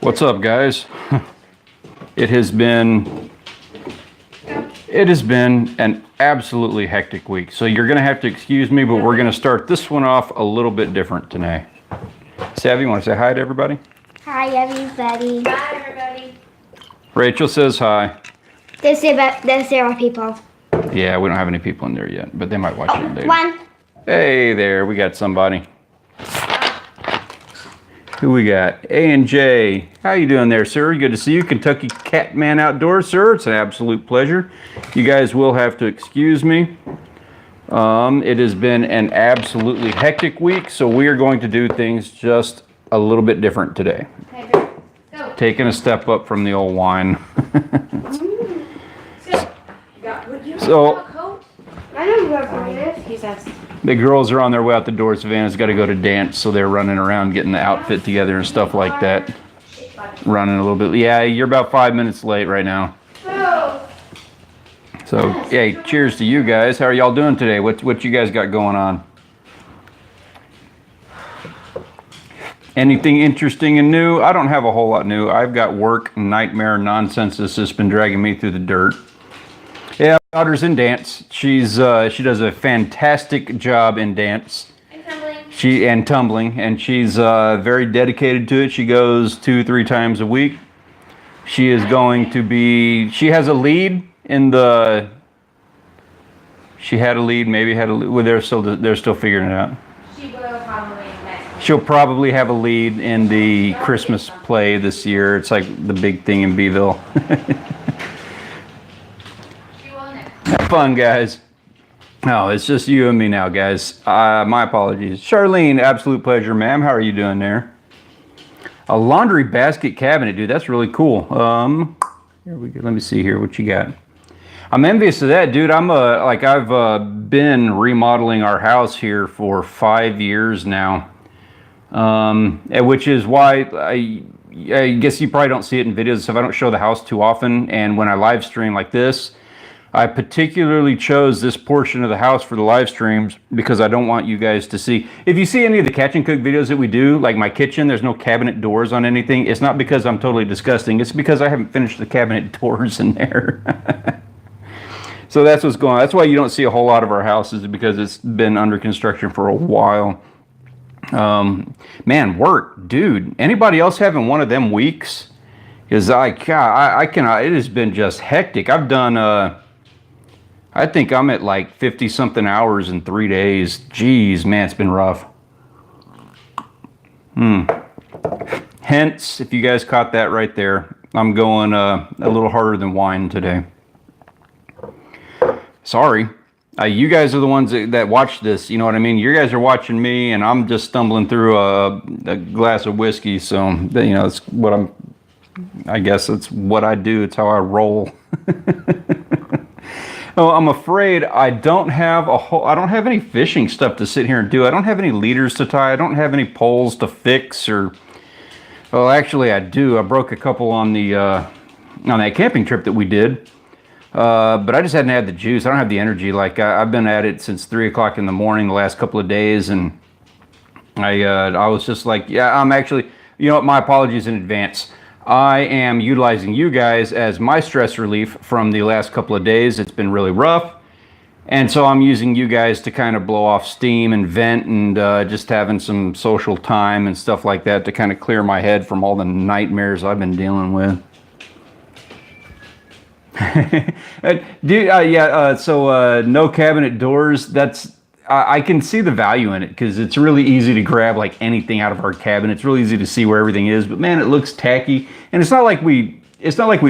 What's up, guys? It has been an absolutely hectic week, so you're gonna have to excuse me, but we're gonna start this one off a little bit different today. Savvy, you want to say hi to everybody? Hi, everybody. Hi, everybody. Rachel says hi. There's zero people. Yeah, we don't have any people in there yet, but they might watch it later. One. Hey there, we got somebody. Who we got? A and J. How you doing there, sir? Good to see you. Kentucky Catman Outdoors, sir. It's an absolute pleasure. You guys will have to excuse me. It has been an absolutely hectic week, so we are going to do things just a little bit different today. Okay, go. Taking a step up from the old wine. So, I know where it is. He says. the girls are on their way out the door. Savannah's got to go to dance, so they're running around getting the outfit together and stuff like that. Running a little bit. Yeah, you're about 5 minutes late right now. So, hey, cheers to you guys. How are y'all doing today? What you guys got going on? Anything interesting and new? I don't have a whole lot new. I've got work, nightmare, nonsense that's just been dragging me through the dirt. Yeah, my daughter's in dance. She does a fantastic job in dance. And tumbling. And she's very dedicated to it. She goes 2-3 times a week. She is going to be. She has a lead in the. She had a lead, maybe had a lead. Well, they're still figuring it out. She will probably next. She'll probably have a lead in the Christmas play this year. It's like the big thing in Beeville. She will next. Have fun, guys. No, it's just you and me now, guys. My apologies. Charlene, absolute pleasure, ma'am. How are you doing there? A laundry basket cabinet, dude. That's really cool. Here we go. Let me see here. What you got? I'm envious of that, dude. I've been remodeling our house here for 5 years now, which is why I guess you probably don't see it in videos. So I don't show the house too often, and when I live stream like this, I particularly chose this portion of the house for the live streams because I don't want you guys to see. If you see any of the catch and cook videos that we do, like my kitchen, there's no cabinet doors on anything. It's not because I'm totally disgusting. It's because I haven't finished the cabinet doors in there. So that's what's going on. That's why you don't see a whole lot of our houses, because it's been under construction for a while. Man, work, dude. Anybody else having one of them weeks? Because I cannot. It has been just hectic. I've done. I think I'm at like 50 something hours in 3 days. Jeez, man, it's been rough. Hence, if you guys caught that right there, I'm going a little harder than wine today. Sorry. You guys are the ones that watch this, you know what I mean? You guys are watching me, and I'm just stumbling through a glass of whiskey, so, you know, it's what I guess it's what I do. It's how I roll. Oh, I'm afraid I don't have any fishing stuff to sit here and do. I don't have any leaders to tie. I don't have any poles to fix, or, well, actually I do. I broke a couple on that camping trip that we did. But I just hadn't had the juice. I don't have the energy. Like I've been at it since 3 o'clock in the morning the last couple of days, and I was just like, yeah, I'm actually, you know what, my apologies in advance. I am utilizing you guys as my stress relief from the last couple of days. It's been really rough, and so I'm using you guys to kind of blow off steam and vent, and just having some social time and stuff like that to kind of clear my head from all the nightmares I've been dealing with. Dude, so no cabinet doors. I can see the value in it, because it's really easy to grab like anything out of our cabinet. It's really easy to see where everything is, but man, it looks tacky. And it's not like we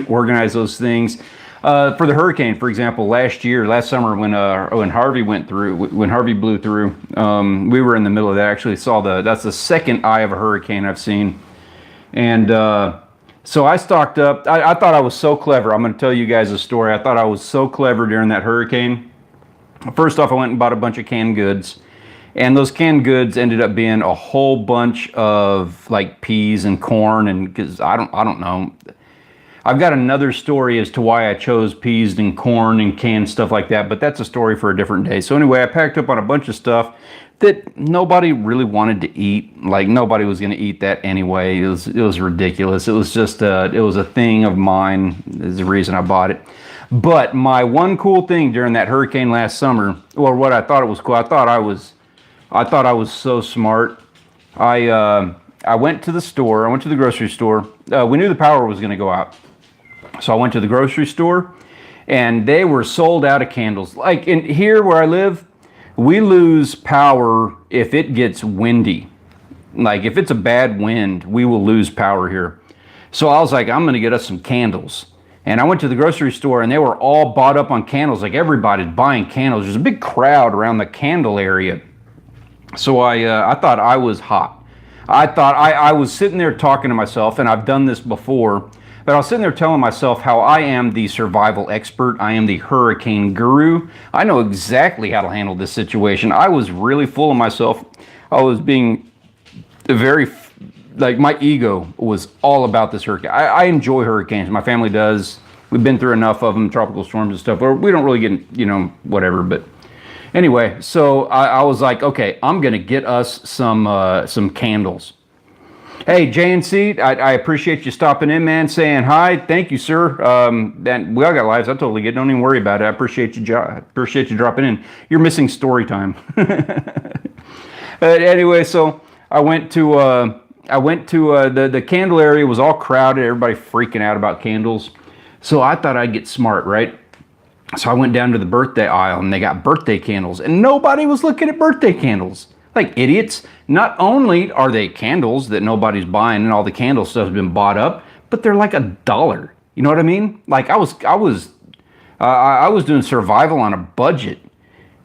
organize those things. For the hurricane, for example, last summer when Harvey blew through, we were in the middle of that. I actually saw that's the second eye of a hurricane I've seen. And so I stocked up. I thought I was so clever. I'm going to tell you guys a story. I thought I was so clever during that hurricane. First off, I went and bought a bunch of canned goods. And those canned goods ended up being a whole bunch of like peas and corn, and because I don't know. I've got another story as to why I chose peas and corn and canned stuff like that, but that's a story for a different day. So anyway, I packed up on a bunch of stuff. that nobody really wanted to eat. Like nobody was going to eat that anyway. It was ridiculous. It was just it was a thing of mine. Is the reason I bought it. But my one cool thing during that hurricane last summer, or what I thought it was cool, I thought I was so smart. I went to the store. I went to the grocery store. We knew the power was going to go out, so I went to the grocery store, and they were sold out of candles. Like in here where I live, we lose power if it gets windy. Like if it's a bad wind, we will lose power here. So I was like, I'm going to get us some candles. And I went to the grocery store, and they were all bought up on candles. Like everybody's buying candles. There's a big crowd around the candle area. So I thought I was hot. I thought I was sitting there talking to myself, and I've done this before, but I was sitting there telling myself how I am the survival expert. I am the hurricane guru. I know exactly how to handle this situation. I was really full of myself. I was being very, like my ego was all about this hurricane. I enjoy hurricanes. My family does. We've been through enough of them, tropical storms and stuff, where we don't really get, you know, whatever, but anyway, so I was like, okay, I'm going to get us some candles. Hey, JNC, I appreciate you stopping in, man, saying hi. Thank you, sir. And we all got lives. I totally get it. Don't even worry about it. I appreciate you dropping in. You're missing story time. But anyway, so I went to the candle area. Was all crowded. Everybody freaking out about candles. So I thought I'd get smart, right? So I went down to the birthday aisle, and they got birthday candles, and nobody was looking at birthday candles. Like idiots. Not only are they candles that nobody's buying and all the candle stuff's been bought up, but they're like $1. You know what I mean? Like I was doing survival on a budget,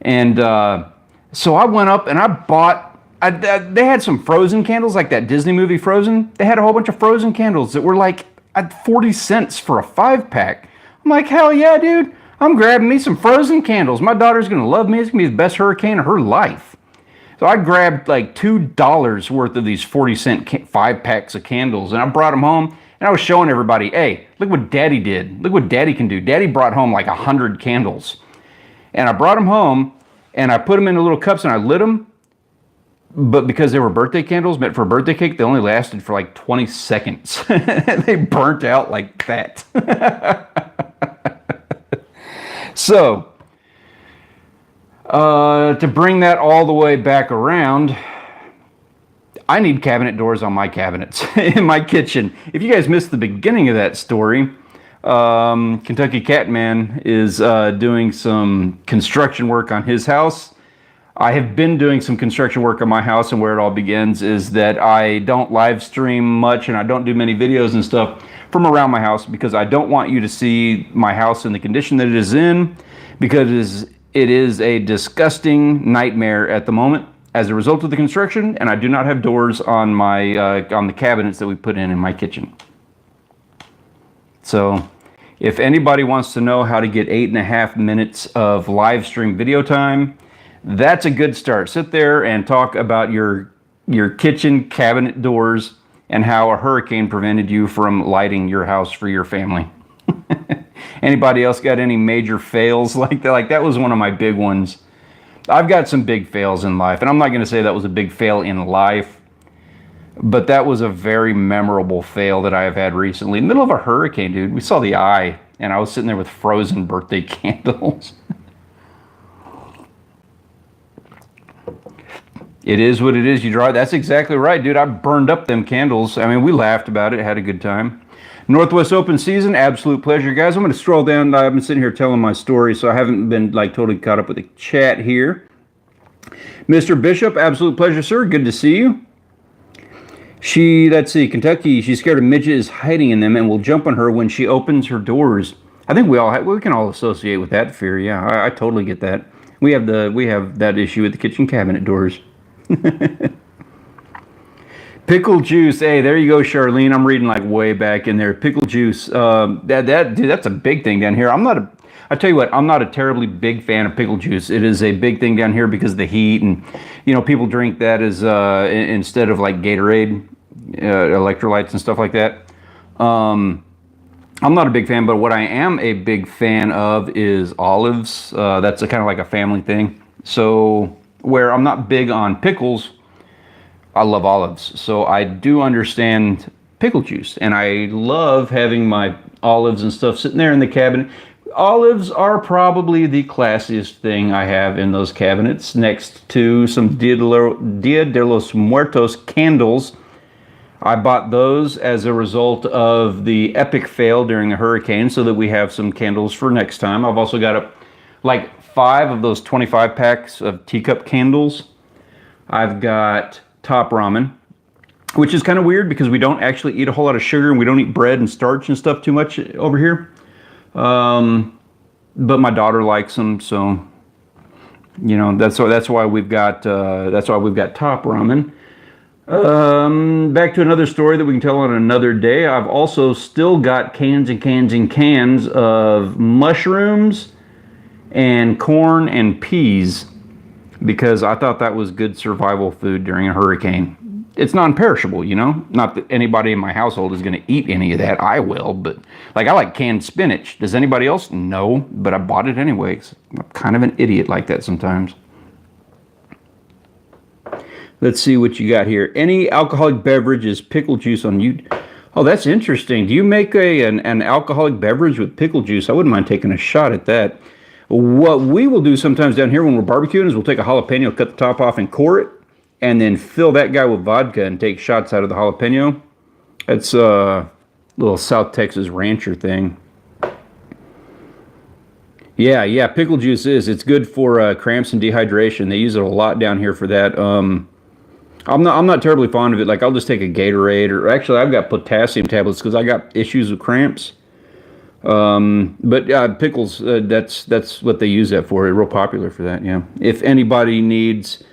and so I went up and I bought. They had some Frozen candles, like that Disney movie Frozen. They had a whole bunch of Frozen candles that were like at 40 cents for a 5-pack. I'm like, hell yeah, dude. I'm grabbing me some Frozen candles. My daughter's going to love me. It's going to be the best hurricane of her life. So I grabbed like $2 worth of these 40-cent 5-packs of candles, and I brought them home, and I was showing everybody, hey, look what Daddy did. Look what Daddy can do. Daddy brought home like 100 candles. And I brought them home, and I put them in the little cups, and I lit them. But because they were birthday candles meant for a birthday cake, they only lasted for like 20 seconds. They burnt out like that. So, to bring that all the way back around, I need cabinet doors on my cabinets in my kitchen. If you guys missed the beginning of that story, Kentucky Catman is doing some construction work on his house. I have been doing some construction work on my house, and where it all begins is that I don't live stream much, and I don't do many videos and stuff from around my house because I don't want you to see my house in the condition that it is in, because it is a disgusting nightmare at the moment as a result of the construction, and I do not have doors on my on the cabinets that we put in my kitchen. So if anybody wants to know how to get 8.5 minutes of live stream video time, that's a good start. Sit there and talk about your kitchen cabinet doors and how a hurricane prevented you from lighting your house for your family. Anybody else got any major fails like that? Like that was one of my big ones. I've got some big fails in life, and I'm not going to say that was a big fail in life, but that was a very memorable fail that I have had recently. In the middle of a hurricane, dude. We saw the eye, and I was sitting there with Frozen birthday candles. It is what it is. You draw. That's exactly right, dude. I burned up them candles. I mean, we laughed about it, had a good time. Northwest Open season, absolute pleasure, guys. I'm going to scroll down. I've been sitting here telling my story, so I haven't been like totally caught up with the chat here. Mr. Bishop, absolute pleasure, sir. Good to see you. Let's see, Kentucky. She's scared a midget is hiding in them and will jump on her when she opens her doors. I think we can all associate with that fear. Yeah, I totally get that. We have that issue with the kitchen cabinet doors. Pickle juice. Hey, there you go, Charlene. I'm reading like way back in there. Pickle juice. Dude, that's a big thing down here. I tell you what, I'm not a terribly big fan of pickle juice. It is a big thing down here because of the heat, and you know, people drink that as instead of like Gatorade, electrolytes and stuff like that. I'm not a big fan, but what I am a big fan of is olives. That's kind of like a family thing. So where I'm not big on pickles, I love olives. So I do understand pickle juice, and I love having my olives and stuff sitting there in the cabinet. Olives are probably the classiest thing I have in those cabinets, next to some Dia de los Muertos candles. I bought those as a result of the epic fail during the hurricane, so that we have some candles for next time. I've also got like 5 of those 25 packs of teacup candles. I've got Top Ramen, which is kind of weird because we don't actually eat a whole lot of sugar, and we don't eat bread and starch and stuff too much over here. But my daughter likes them, so you know that's why we've got Top Ramen. Back to another story that we can tell on another day. I've also still got cans and cans and cans of mushrooms and corn and peas, because I thought that was good survival food during a hurricane. It's non-perishable, you know? Not that anybody in my household is going to eat any of that. I will, but like, I like canned spinach. Does anybody else? No, but I bought it anyway. I'm kind of an idiot like that sometimes. Let's see what you got here. Any alcoholic beverage is pickle juice on you. Oh, that's interesting. Do you make an alcoholic beverage with pickle juice? I wouldn't mind taking a shot at that. What we will do sometimes down here when we're barbecuing is we'll take a jalapeno, cut the top off, and core it, and then fill that guy with vodka and take shots out of the jalapeno. That's a little South Texas rancher thing. Yeah, pickle juice it's good for cramps and dehydration. They use it a lot down here for that. I'm not terribly fond of it. Like, I'll just take a Gatorade, or actually I've got potassium tablets because I got issues with cramps. But pickles, that's what they use that for. It's real popular for that. Yeah. If anybody needs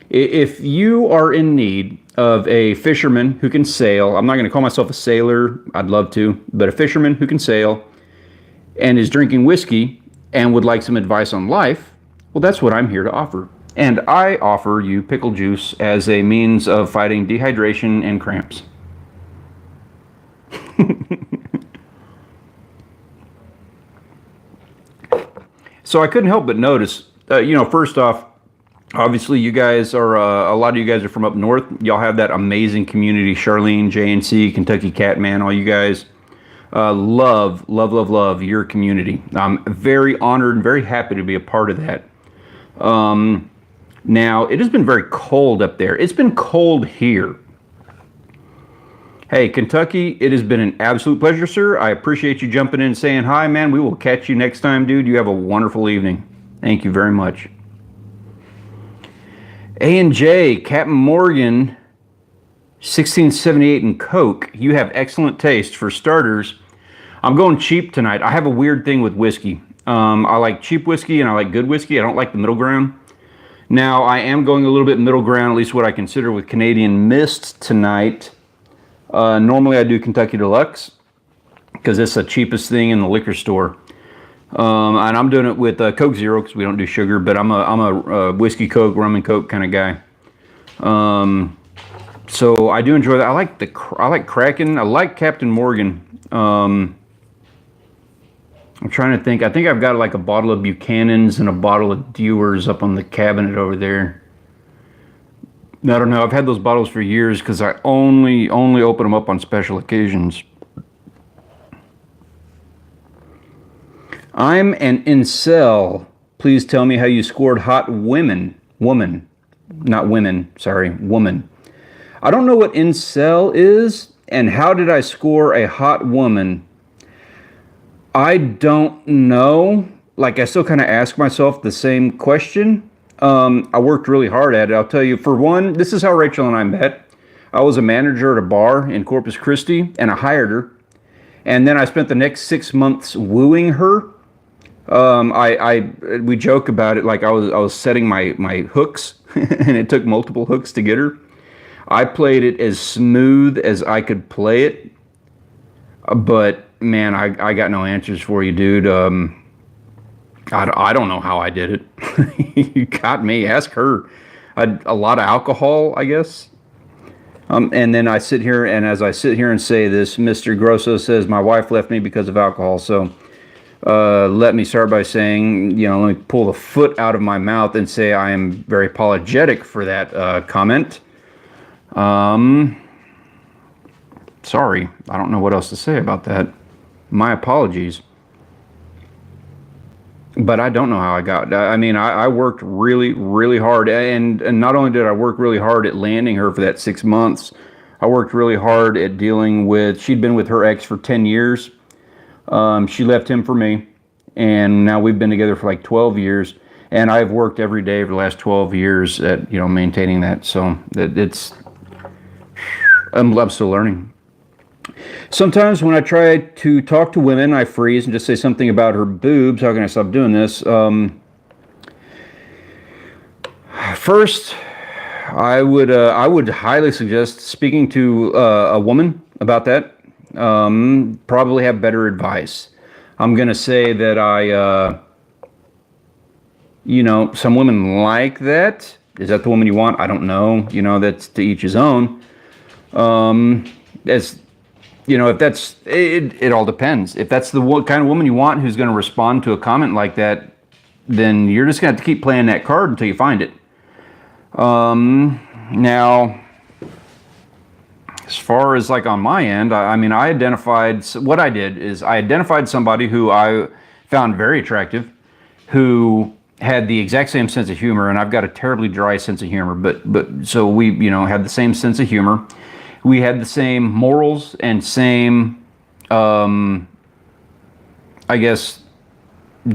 if you are in need of a fisherman who can sail, I'm not going to call myself a sailor. I'd love to, but a fisherman who can sail and is drinking whiskey and would like some advice on life, well, that's what I'm here to offer. And I offer you pickle juice as a means of fighting dehydration and cramps. So I couldn't help but notice, first off, obviously you guys are, a lot of you guys are from up north. Y'all have that amazing community, Charlene, JNC, Kentucky Catman, all you guys. Love your community. I'm very honored and very happy to be a part of that. Now, it has been very cold up there. It's been cold here. Hey, Kentucky, it has been an absolute pleasure, sir. I appreciate you jumping in and saying hi, man. We will catch you next time, dude. You have a wonderful evening. Thank you very much. A&J, Captain Morgan, 1678 and Coke. You have excellent taste. For starters, I'm going cheap tonight. I have a weird thing with whiskey. I like cheap whiskey and I like good whiskey. I don't like the middle ground. Now, I am going a little bit middle ground, at least what I consider, with Canadian Mist tonight. Normally I do Kentucky Deluxe because it's the cheapest thing in the liquor store. And I'm doing it with Coke Zero because we don't do sugar, but I'm a whiskey Coke, rum and Coke kind of guy. So I do enjoy that. I like Kraken. I like Captain Morgan. I'm trying to think. I think I've got like a bottle of Buchanan's and a bottle of Dewar's up on the cabinet over there. I don't know. I've had those bottles for years because I only open them up on special occasions. I'm an incel. Please tell me how you scored hot woman. Not women, sorry, woman. I don't know what incel is, and how did I score a hot woman? I don't know. Like, I still kind of ask myself the same question. I worked really hard at it. I'll tell you, for one, this is how Rachel and I met. I was a manager at a bar in Corpus Christi, and I hired her. And then I spent the next 6 months wooing her. We joke about it like I was setting my hooks, and it took multiple hooks to get her. I played it as smooth as I could play it, but man, I got no answers for you, dude. I don't know how I did it. You got me. Ask her. A lot of alcohol, I guess. And then I sit here, and as I sit here and say this, Mr. Grosso says my wife left me because of alcohol. So let me start by saying, let me pull the foot out of my mouth and say I am very apologetic for that comment. Sorry, I don't know what else to say about that. My apologies. But I don't know how I got. I mean, I worked really, really hard, and not only did I work really hard at landing her for that 6 months, I worked really hard at dealing with. She'd been with her ex for 10 years. She left him for me, and now we've been together for like 12 years. And I've worked every day for the last 12 years at maintaining that. So I'm still learning. Sometimes when I try to talk to women, I freeze and just say something about her boobs. How can I stop doing this? First, I would highly suggest speaking to a woman about that. Probably have better advice. I'm gonna say that some women like that. Is that the woman you want? I don't know. That's to each his own. If that's it all depends. If that's the kind of woman you want who's going to respond to a comment like that, then you're just going to have to keep playing that card until you find it. Now, as far as like on my end, I identified what I did is I identified somebody who I found very attractive, who had the exact same sense of humor, and I've got a terribly dry sense of humor, but so we had the same sense of humor. We had the same morals and same, I guess,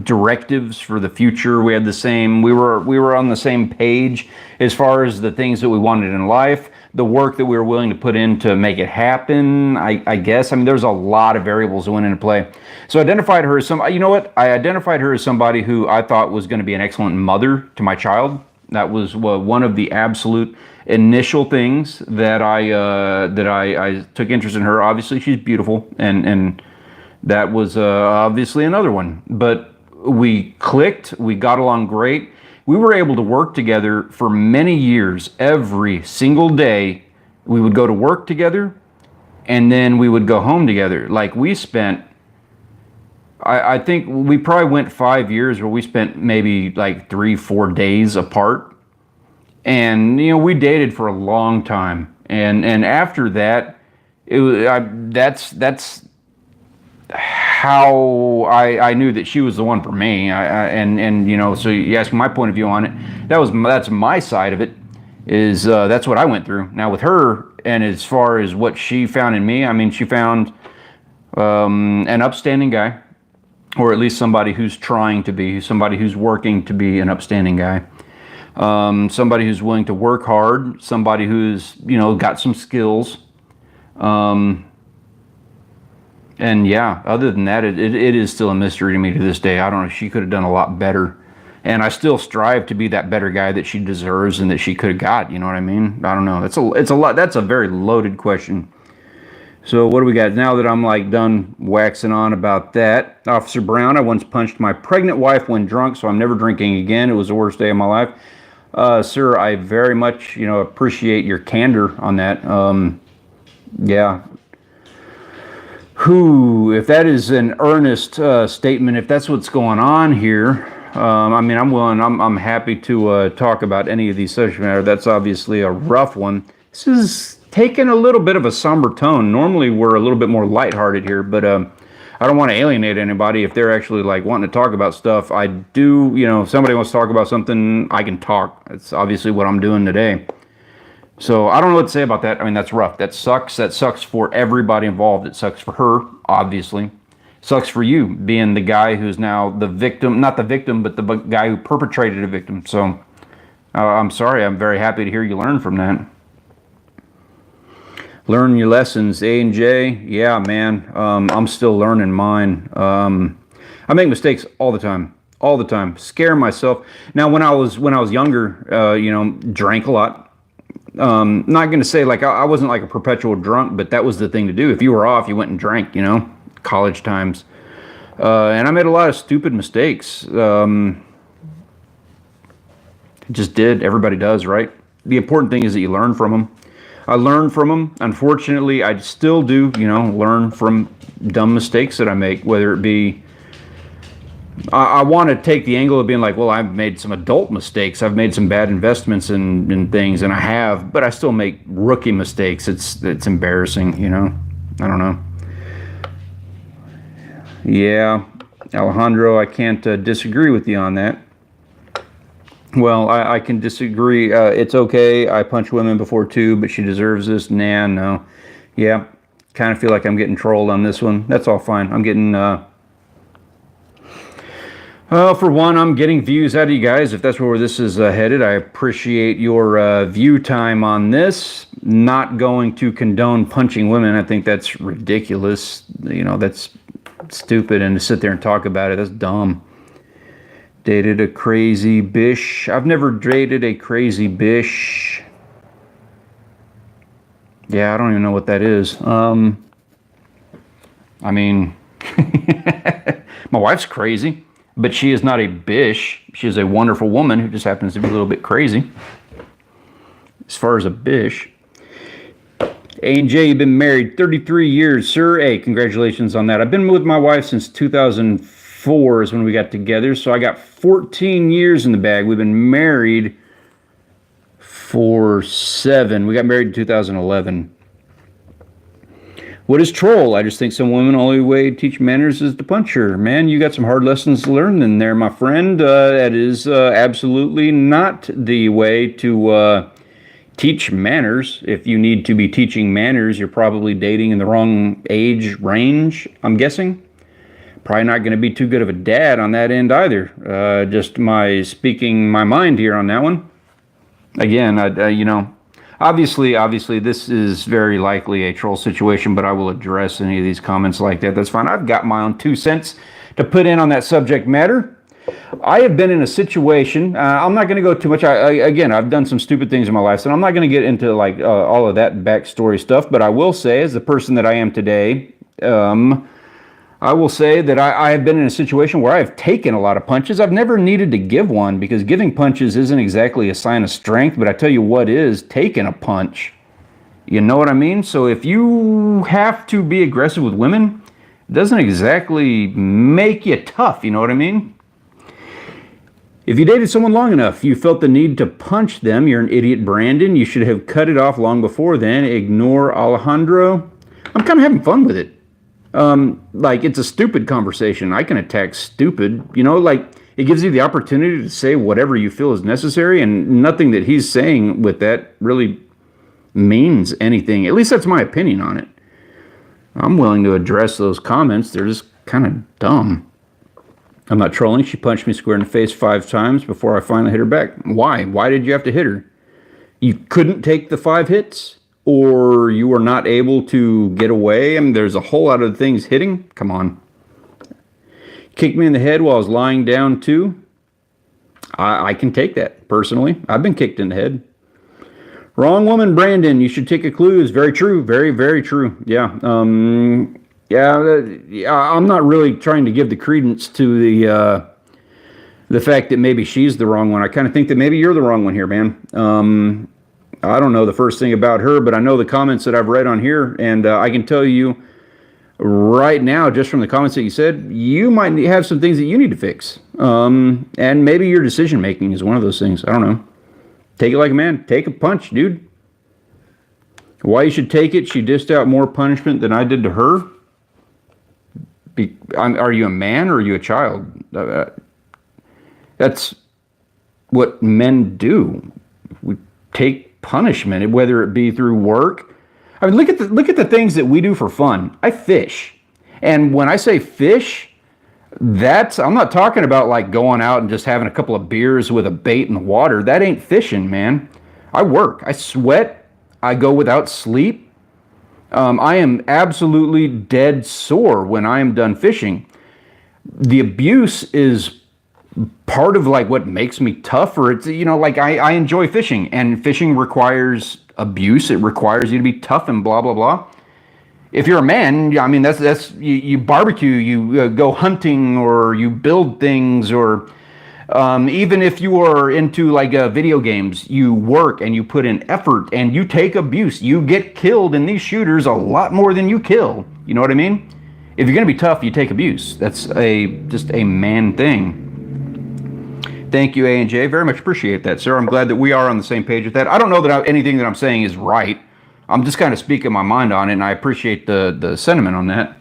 directives for the future. We had the same. We were on the same page as far as the things that we wanted in life, the work that we were willing to put in to make it happen. I guess. There's a lot of variables that went into play. So I identified her as I identified her as somebody who I thought was going to be an excellent mother to my child. That was one of the absolute initial things that I took interest in her. Obviously, she's beautiful, and that was obviously another one. But we clicked. We got along great. We were able to work together for many years. Every single day, we would go to work together, and then we would go home together. Like we spent. I think we probably went 5 years where we spent maybe like 3-4 days apart. And, we dated for a long time. And after that, that's how I knew that she was the one for me. So you ask my point of view on it. That's my side of it, is that's what I went through. Now with her, and as far as what she found in me, she found an upstanding guy. Or at least somebody who's trying to be, somebody who's working to be an upstanding guy. Somebody who's willing to work hard, somebody who's, got some skills. And yeah, other than that, it is still a mystery to me to this day. I don't know, she could have done a lot better. And I still strive to be that better guy that she deserves and that she could have got, you know what I mean? I don't know, that's a very loaded question. So what do we got now that I'm done waxing on about that? Officer Brown, I once punched my pregnant wife when drunk, so I'm never drinking again. It was the worst day of my life. Sir, I very much, appreciate your candor on that. Yeah. If that is an earnest statement, if that's what's going on here, I'm happy to talk about any of these subject matter. That's obviously a rough one. This is taking a little bit of a somber tone. Normally we're a little bit more lighthearted here, but I don't want to alienate anybody if they're actually wanting to talk about stuff. I do, if somebody wants to talk about something, I can talk. That's obviously what I'm doing today. So I don't know what to say about that. That's rough. That sucks. That sucks for everybody involved. It sucks for her, obviously. It sucks for you, being the guy who's now the victim, not the victim, but the guy who perpetrated a victim. So I'm sorry. I'm very happy to hear you learn from that. Learn your lessons, A and J. Yeah, man. I'm still learning mine. I make mistakes all the time. Scare myself. Now, when I was younger, drank a lot. Not going to say I wasn't a perpetual drunk, but that was the thing to do. If you were off, you went and drank. College times, and I made a lot of stupid mistakes. Just did. Everybody does, right? The important thing is that you learn from them. I learned from them. Unfortunately, I still do, learn from dumb mistakes that I make, whether it be I want to take the angle of being like, well, I've made some adult mistakes. I've made some bad investments in things, and I have, but I still make rookie mistakes. It's embarrassing, you know. I don't know. Yeah, Alejandro, I can't disagree with you on that. Well, I can disagree. It's okay. I punch women before too, but she deserves this. Nah, no. Yeah, kind of feel like I'm getting trolled on this one. That's all fine. I'm getting, for one, I'm getting views out of you guys. If that's where this is headed, I appreciate your view time on this. Not going to condone punching women. I think that's ridiculous. You know, that's stupid. And to sit there and talk about it, that's dumb. Dated a crazy bish. I've never dated a crazy bish. Yeah, I don't even know what that is. I mean, my wife's crazy, but she is not a bish. She is a wonderful woman who just happens to be a little bit crazy. As far as a bish. A&J, you've been married 33 years, sir. Hey, congratulations on that. I've been with my wife since 2004 is when we got together, so I got 14 years in the bag. We've been married for 7. We got married in 2011. What is troll? I just think some women only way to teach manners is to punch her. Man, you got some hard lessons to learn in there, my friend. That is absolutely not the way to teach manners. If you need to be teaching manners, you're probably dating in the wrong age range, I'm guessing. Probably not going to be too good of a dad on that end either. Just speaking my mind here on that one. Again, you know, obviously, this is very likely a troll situation, but I will address any of these comments like that. That's fine. I've got my own 2 cents to put in on that subject matter. I have been in a situation, I'm not going to go too much. Again, I've done some stupid things in my life, so I'm not going to get into like all of that backstory stuff, but I will say, as the person that I am today, I will say that I have been in a situation where I've taken a lot of punches. I've never needed to give one because giving punches isn't exactly a sign of strength, but I tell you what is, taking a punch. You know what I mean? So if you have to be aggressive with women, it doesn't exactly make you tough, you know what I mean? If you dated someone long enough, you felt the need to punch them, you're an idiot, Brandon. You should have cut it off long before then. Ignore Alejandro. I'm kind of having fun with it. Like, it's a stupid conversation. I can attack stupid, you know, like, it gives you the opportunity to say whatever you feel is necessary, and nothing that he's saying with that really means anything. At least that's my opinion on it. I'm willing to address those comments. They're just kind of dumb. I'm not trolling. She punched me square in the face 5 times before I finally hit her back. Why? Why did you have to hit her? You couldn't take the 5 hits? Or you were not able to get away? I mean, there's a whole lot of things hitting. Come on. Kicked me in the head while I was lying down too. I can take that, personally. I've been kicked in the head. Wrong woman, Brandon. You should take a clue. It's very true. Very, very true. Yeah. I'm not really trying to give the credence to the fact that maybe she's the wrong one. I kind of think that maybe you're the wrong one here, man. I don't know the first thing about her, but I know the comments that I've read on here, and I can tell you right now, just from the comments that you said, you might have some things that you need to fix. And maybe your decision-making is one of those things. I don't know. Take it like a man. Take a punch, dude. Why you should take it? She dished out more punishment than I did to her. Are you a man or are you a child? That's what men do. We take punishment, whether it be through work. I mean, look at the things that we do for fun. I fish, and when I say fish, I'm not talking about like going out and just having a couple of beers with a bait in the water. That ain't fishing, man. I work. I sweat. I go without sleep. I am absolutely dead sore when I am done fishing. The abuse is part of like what makes me tough, or it's, you know, like I enjoy fishing, and fishing requires abuse. It requires you to be tough and blah blah blah. If you're a man, I mean, that's you barbecue, you go hunting, or you build things, or even if you are into like video games, you work and you put in effort and you take abuse. You get killed in these shooters a lot more than you kill. You know what I mean? If you're going to be tough, you take abuse. That's just a man thing. Thank you, A&J. Very much appreciate that, sir. I'm glad that we are on the same page with that. I don't know that anything that I'm saying is right. I'm just kind of speaking my mind on it, and I appreciate the sentiment on that.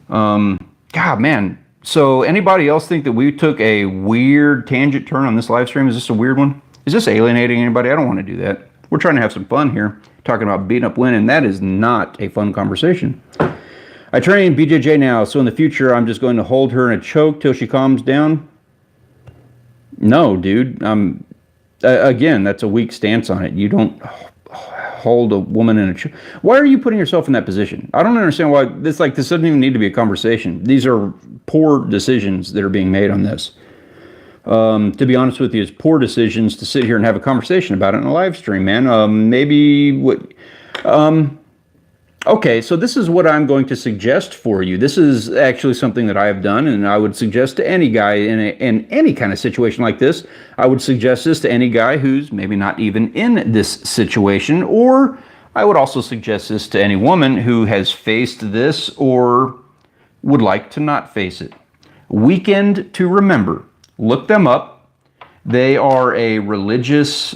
God, man. So anybody else think that we took a weird tangent turn on this live stream? Is this a weird one? Is this alienating anybody? I don't want to do that. We're trying to have some fun here, talking about beating up women. That is not a fun conversation. I train BJJ now, so in the future, I'm just going to hold her in a choke till she calms down. No, dude. Again, that's a weak stance on it. You don't hold a woman in a choke. Why are you putting yourself in that position? I don't understand why this doesn't even need to be a conversation. These are poor decisions that are being made on this. To be honest with you, it's poor decisions to sit here and have a conversation about it in a live stream, man. Maybe what... Okay, so this is what I'm going to suggest for you. This is actually something that I have done, and I would suggest to any guy in any kind of situation like this. I would suggest this to any guy who's maybe not even in this situation, or I would also suggest this to any woman who has faced this or would like to not face it. Weekend to Remember. Look them up. They are a religious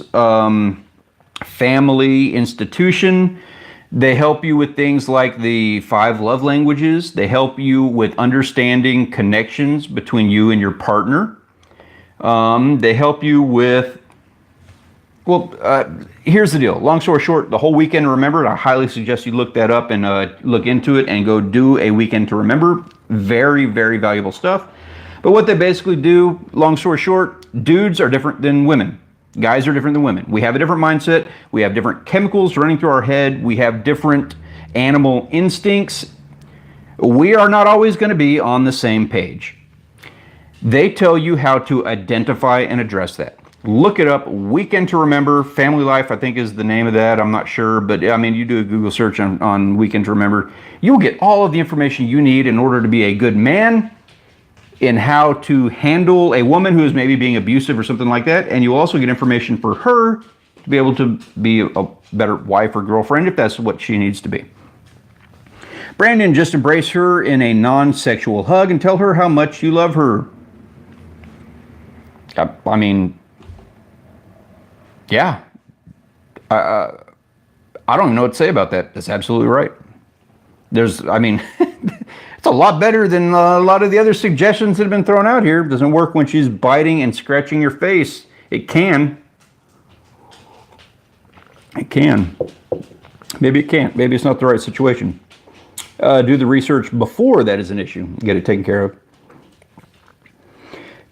family institution. They help you with things like the 5 love languages. They help you with understanding connections between you and your partner. They help you with, here's the deal. Long story short, the whole Weekend to Remember, I highly suggest you look that up and look into it and go do a Weekend to Remember. Very, very valuable stuff. But what they basically do, long story short, dudes are different than women. Guys are different than women. We have a different mindset. We have different chemicals running through our head. We have different animal instincts. We are not always going to be on the same page. They tell you how to identify and address that. Look it up. Weekend to Remember. Family Life, I think, is the name of that. I'm not sure. But, I mean, you do a Google search on Weekend to Remember. You'll get all of the information you need in order to be a good man, in how to handle a woman who is maybe being abusive or something like that. And you also get information for her to be able to be a better wife or girlfriend if that's what she needs to be. Brandon, just embrace her in a non-sexual hug and tell her how much you love her. I mean, yeah. I don't even know what to say about that. That's absolutely right. It's a lot better than a lot of the other suggestions that have been thrown out here. It doesn't work when she's biting and scratching your face. It can. It can. Maybe it can't. Maybe it's not the right situation. Do the research before that is an issue. Get it taken care of.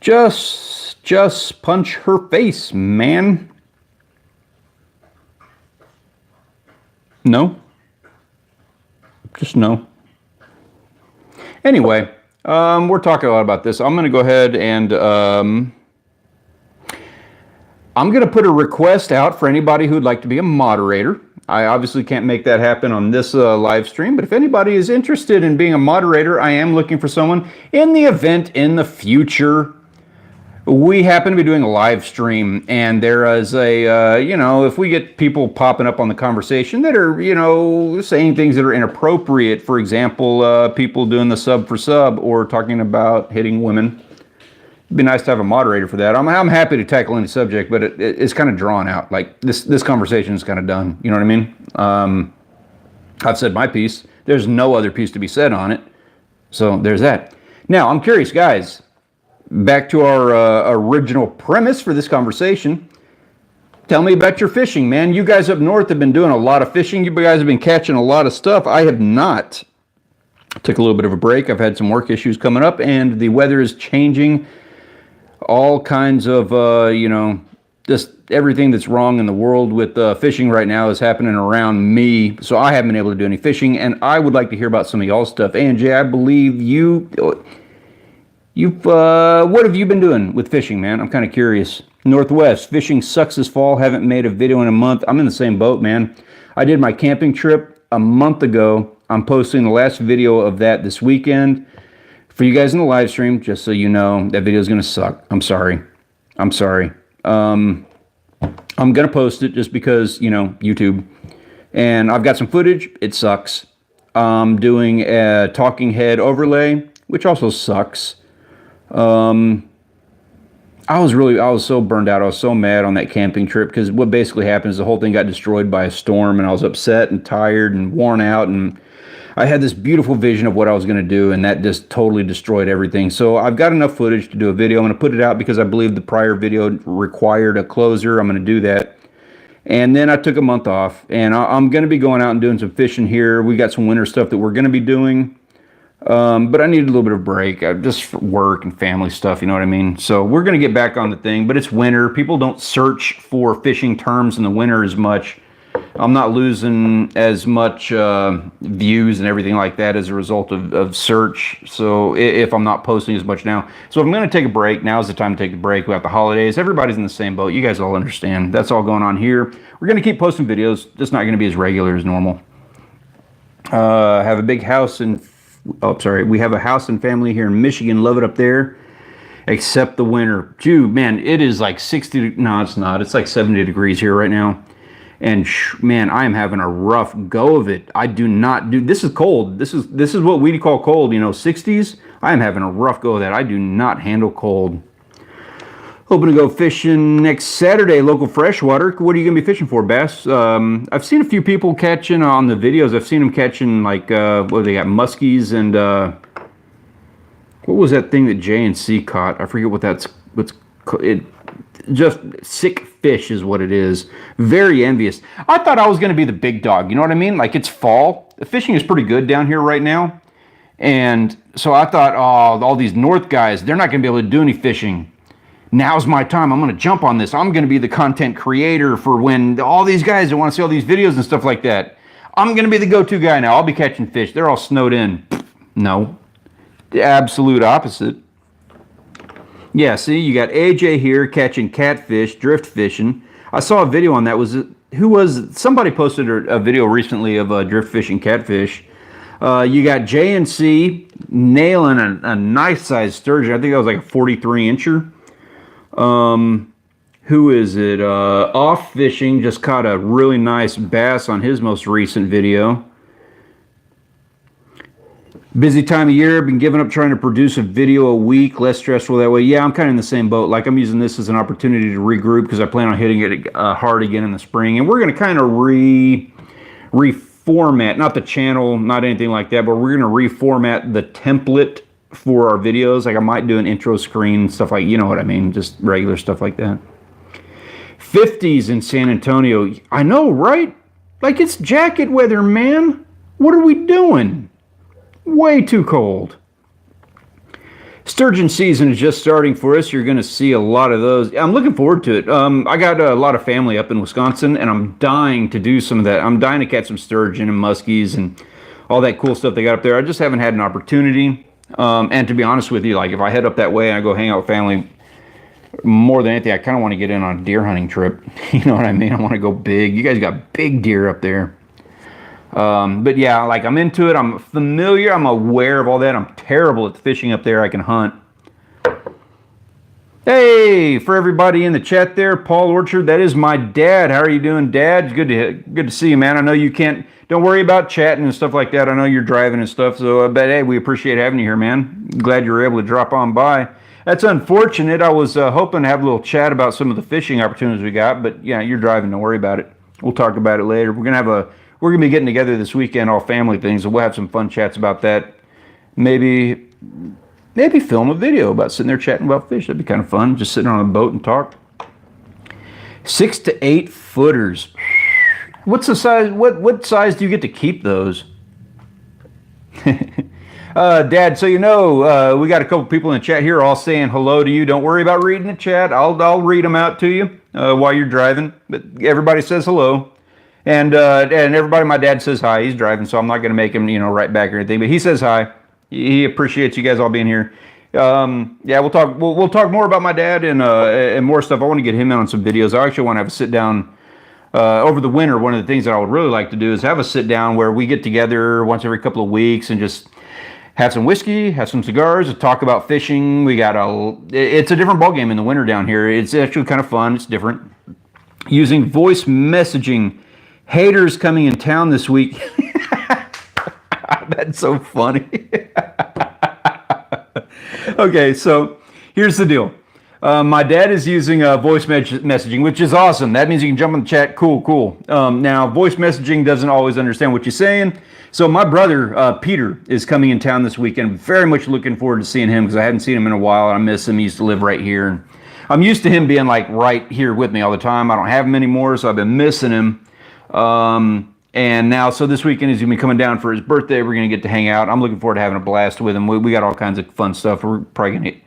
Just punch her face, man. No? Just no. Anyway, we're talking a lot about this. I'm going to go ahead and I'm going to put a request out for anybody who'd like to be a moderator. I obviously can't make that happen on this live stream, but if anybody is interested in being a moderator, I am looking for someone in the event in the future. We happen to be doing a live stream, and there is a, if we get people popping up on the conversation that are, saying things that are inappropriate, for example, people doing the sub for sub or talking about hitting women, it'd be nice to have a moderator for that. I'm happy to tackle any subject, but it's kind of drawn out. Like, this conversation is kind of done. You know what I mean? I've said my piece. There's no other piece to be said on it. So there's that. Now, I'm curious, guys. Back to our original premise for this conversation. Tell me about your fishing, man. You guys up north have been doing a lot of fishing. You guys have been catching a lot of stuff. I have not. I took a little bit of a break. I've had some work issues coming up, and the weather is changing. All kinds of, just everything that's wrong in the world with fishing right now is happening around me. So I haven't been able to do any fishing, and I would like to hear about some of y'all's stuff. AJ, I believe what have you been doing with fishing, man? I'm kind of curious. Northwest, fishing sucks this fall. Haven't made a video in a month. I'm in the same boat, man. I did my camping trip a month ago. I'm posting the last video of that this weekend. For you guys in the live stream, just so you know, that video is going to suck. I'm sorry. I'm going to post it just because, YouTube. And I've got some footage. It sucks. I'm doing a talking head overlay, which also sucks. I was so burned out. I was so mad on that camping trip because what basically happened is the whole thing got destroyed by a storm, and I was upset and tired and worn out, and I had this beautiful vision of what I was going to do, and that just totally destroyed everything. So I've got enough footage to do a video. I'm going to put it out because I believe the prior video required a closer. I'm going to do that. And then I took a month off, and I'm going to be going out and doing some fishing here. We got some winter stuff that we're going to be doing. But I needed a little bit of break, just for work and family stuff, you know what I mean? So we're going to get back on the thing, but it's winter. People don't search for fishing terms in the winter as much. I'm not losing as much views and everything like that as a result of search. So if I'm not posting as much now. So if I'm going to take a break, now's the time to take a break. We have the holidays. Everybody's in the same boat. You guys all understand. That's all going on here. We're going to keep posting videos. Just not going to be as regular as normal. Have a big house in... Oh, sorry. We have a house and family here in Michigan. Love it up there, except the winter. Dude, man, it is like 60. No, it's not. It's like 70 degrees here right now. And man, I am having a rough go of it. I do not do. This is cold. This is what we call cold. You know, 60s. I am having a rough go of that. I do not handle cold. Hoping to go fishing next Saturday, local freshwater. What are you going to be fishing for, Bass? I've seen a few people catching on the videos. I've seen them catching, like, what they got, muskies and, what was that thing that J&C caught? I forget what just sick fish is what it is. Very envious. I thought I was going to be the big dog, you know what I mean? Like, it's fall. The fishing is pretty good down here right now. And so I thought, oh, all these north guys, they're not going to be able to do any fishing. Now's my time. I'm going to jump on this. I'm going to be the content creator for when all these guys that want to see all these videos and stuff like that. I'm going to be the go-to guy now. I'll be catching fish. They're all snowed in. No. The absolute opposite. Yeah, see, you got AJ here catching catfish, drift fishing. I saw a video on that. Somebody posted a video recently of drift fishing catfish. You got J&C nailing a nice sized sturgeon. I think that was like a 43-incher. Who is it? Off Fishing just caught a really nice bass on his most recent video. Busy time of year. Been giving up trying to produce a video a week. Less stressful that way. Yeah, I'm kind of in the same boat. Like, I'm using this as an opportunity to regroup because I plan on hitting it hard again in the spring. And we're going to kind of reformat, not the channel, not anything like that, but we're going to reformat the template for our videos. Like, I might do an intro screen, stuff like, you know what I mean, just regular stuff like that. 50s in San Antonio. I know, right? Like, it's jacket weather, man. What are we doing? Way too cold. Sturgeon season is just starting for us. You're going to see a lot of those. I'm looking forward to it. I got a lot of family up in Wisconsin, and I'm dying to do some of that. I'm dying to catch some sturgeon and muskies and all that cool stuff they got up there. I just haven't had an opportunity. And to be honest with you, like, if I head up that way and I go hang out with family, more than anything, I kind of want to get in on a deer hunting trip. You know what I mean? I want to go big. You guys got big deer up there. But yeah, like, I'm into it. I'm familiar. I'm aware of all that. I'm terrible at fishing up there. I can hunt. Hey, for everybody in the chat there, Paul Orchard, that is my dad. How are you doing, Dad? It's good to see you, man. I know you can't. Don't worry about chatting and stuff like that. I know you're driving and stuff. So, but hey, we appreciate having you here, man. Glad you were able to drop on by. That's unfortunate. I was hoping to have a little chat about some of the fishing opportunities we got, but yeah, you're driving. Don't worry about it. We'll talk about it later. We're gonna be getting together this weekend, all family things, so we'll have some fun chats about that. Maybe film a video about sitting there chatting about fish. That'd be kind of fun. Just sitting on a boat and talk. 6 to 8 footers. What's the size? What size do you get to keep those? Dad, so you know, we got a couple people in the chat here all saying hello to you. Don't worry about reading the chat. I'll read them out to you while you're driving. But everybody says hello. And everybody, my dad says hi. He's driving, so I'm not going to make him, write back or anything. But he says hi. He appreciates you guys all being here. Yeah, we'll talk more about my dad and more stuff. I want to get him in on some videos. I actually want to have a sit down over the winter. One of the things that I would really like to do is have a sit down where we get together once every couple of weeks and just have some whiskey, have some cigars, and talk about fishing. It's a different ballgame in the winter down here. It's actually kind of fun. It's different. Using voice messaging. Haters coming in town this week. That's so funny. Okay, so here's the deal. My dad is using voice messaging, which is awesome. That means you can jump in the chat. Cool, cool. Now, voice messaging doesn't always understand what you're saying. So my brother, Peter, is coming in town this weekend. Very much looking forward to seeing him because I hadn't seen him in a while. And I miss him. He used to live right here. And I'm used to him being like right here with me all the time. I don't have him anymore, so I've been missing him. And now, so this weekend he's going to be coming down for his birthday. We're going to get to hang out. I'm looking forward to having a blast with him. We got all kinds of fun stuff. We're probably going to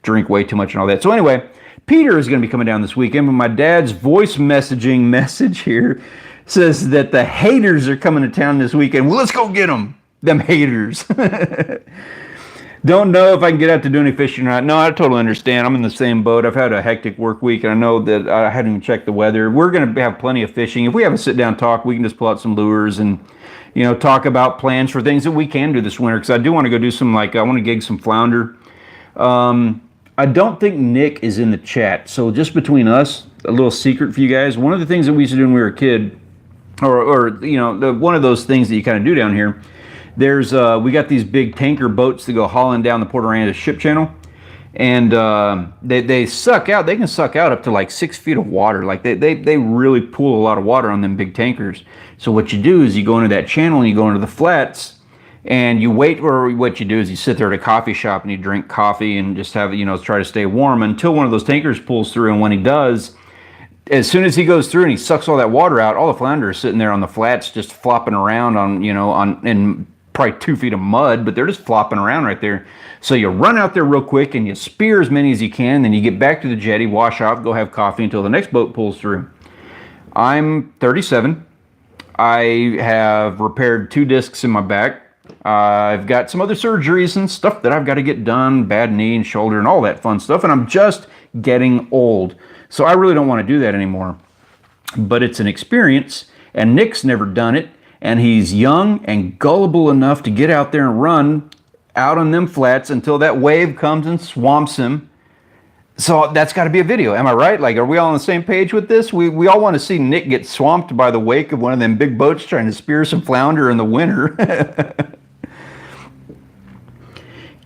drink way too much and all that. So anyway, Peter is going to be coming down this weekend, but my dad's voice messaging message here says that the haters are coming to town this weekend. Well, let's go get them haters. Don't know if I can get out to do any fishing or not. No, I totally understand. I'm in the same boat. I've had a hectic work week, and I know that I hadn't even checked the weather. We're going to have plenty of fishing. If we have a sit-down talk, we can just pull out some lures and, you know, talk about plans for things that we can do this winter, because I do want to go do some, like, I want to gig some flounder. I don't think Nick is in the chat, so just between us, a little secret for you guys. One of the things that we used to do when we were a kid, or you know, one of those things that you kind of do down here, there's we got these big tanker boats that go hauling down the Port Aransas ship channel, and they suck out. They can suck out up to like 6 feet of water. Like they really pull a lot of water on them big tankers. So what you do is you go into that channel and you go into the flats. And you wait, or what you do is you sit there at a coffee shop and you drink coffee and just have, you know, try to stay warm until one of those tankers pulls through. And when he does, as soon as he goes through and he sucks all that water out, all the flounder are sitting there on the flats just flopping around on, you know, in probably 2 feet of mud, but they're just flopping around right there. So you run out there real quick and you spear as many as you can. Then you get back to the jetty, wash off, go have coffee until the next boat pulls through. I'm 37. I have repaired 2 discs in my back. I've got some other surgeries and stuff that I've got to get done, bad knee and shoulder and all that fun stuff, and I'm just getting old. So I really don't want to do that anymore. But it's an experience, and Nick's never done it, and he's young and gullible enough to get out there and run out on them flats until that wave comes and swamps him. So that's got to be a video, am I right? Like, are we all on the same page with this? We all want to see Nick get swamped by the wake of one of them big boats trying to spear some flounder in the winter.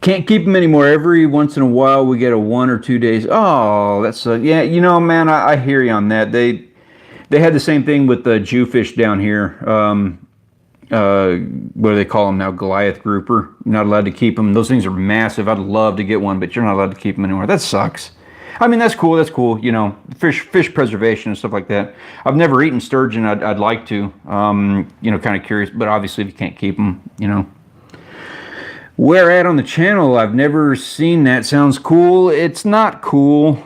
Can't keep them anymore. Every once in a while we get a 1 or 2 days. Oh, that's yeah. You know, man, I hear you on that. They had the same thing with the Jewfish down here. What do they call them now? Goliath grouper. You're not allowed to keep them. Those things are massive. I'd love to get one, but you're not allowed to keep them anymore. That sucks. I mean, that's cool. That's cool. You know, fish preservation and stuff like that. I've never eaten sturgeon. I'd like to. You know, kind of curious, but obviously if you can't keep them, you know. Where at on the channel? I've never seen that. Sounds cool. It's not cool.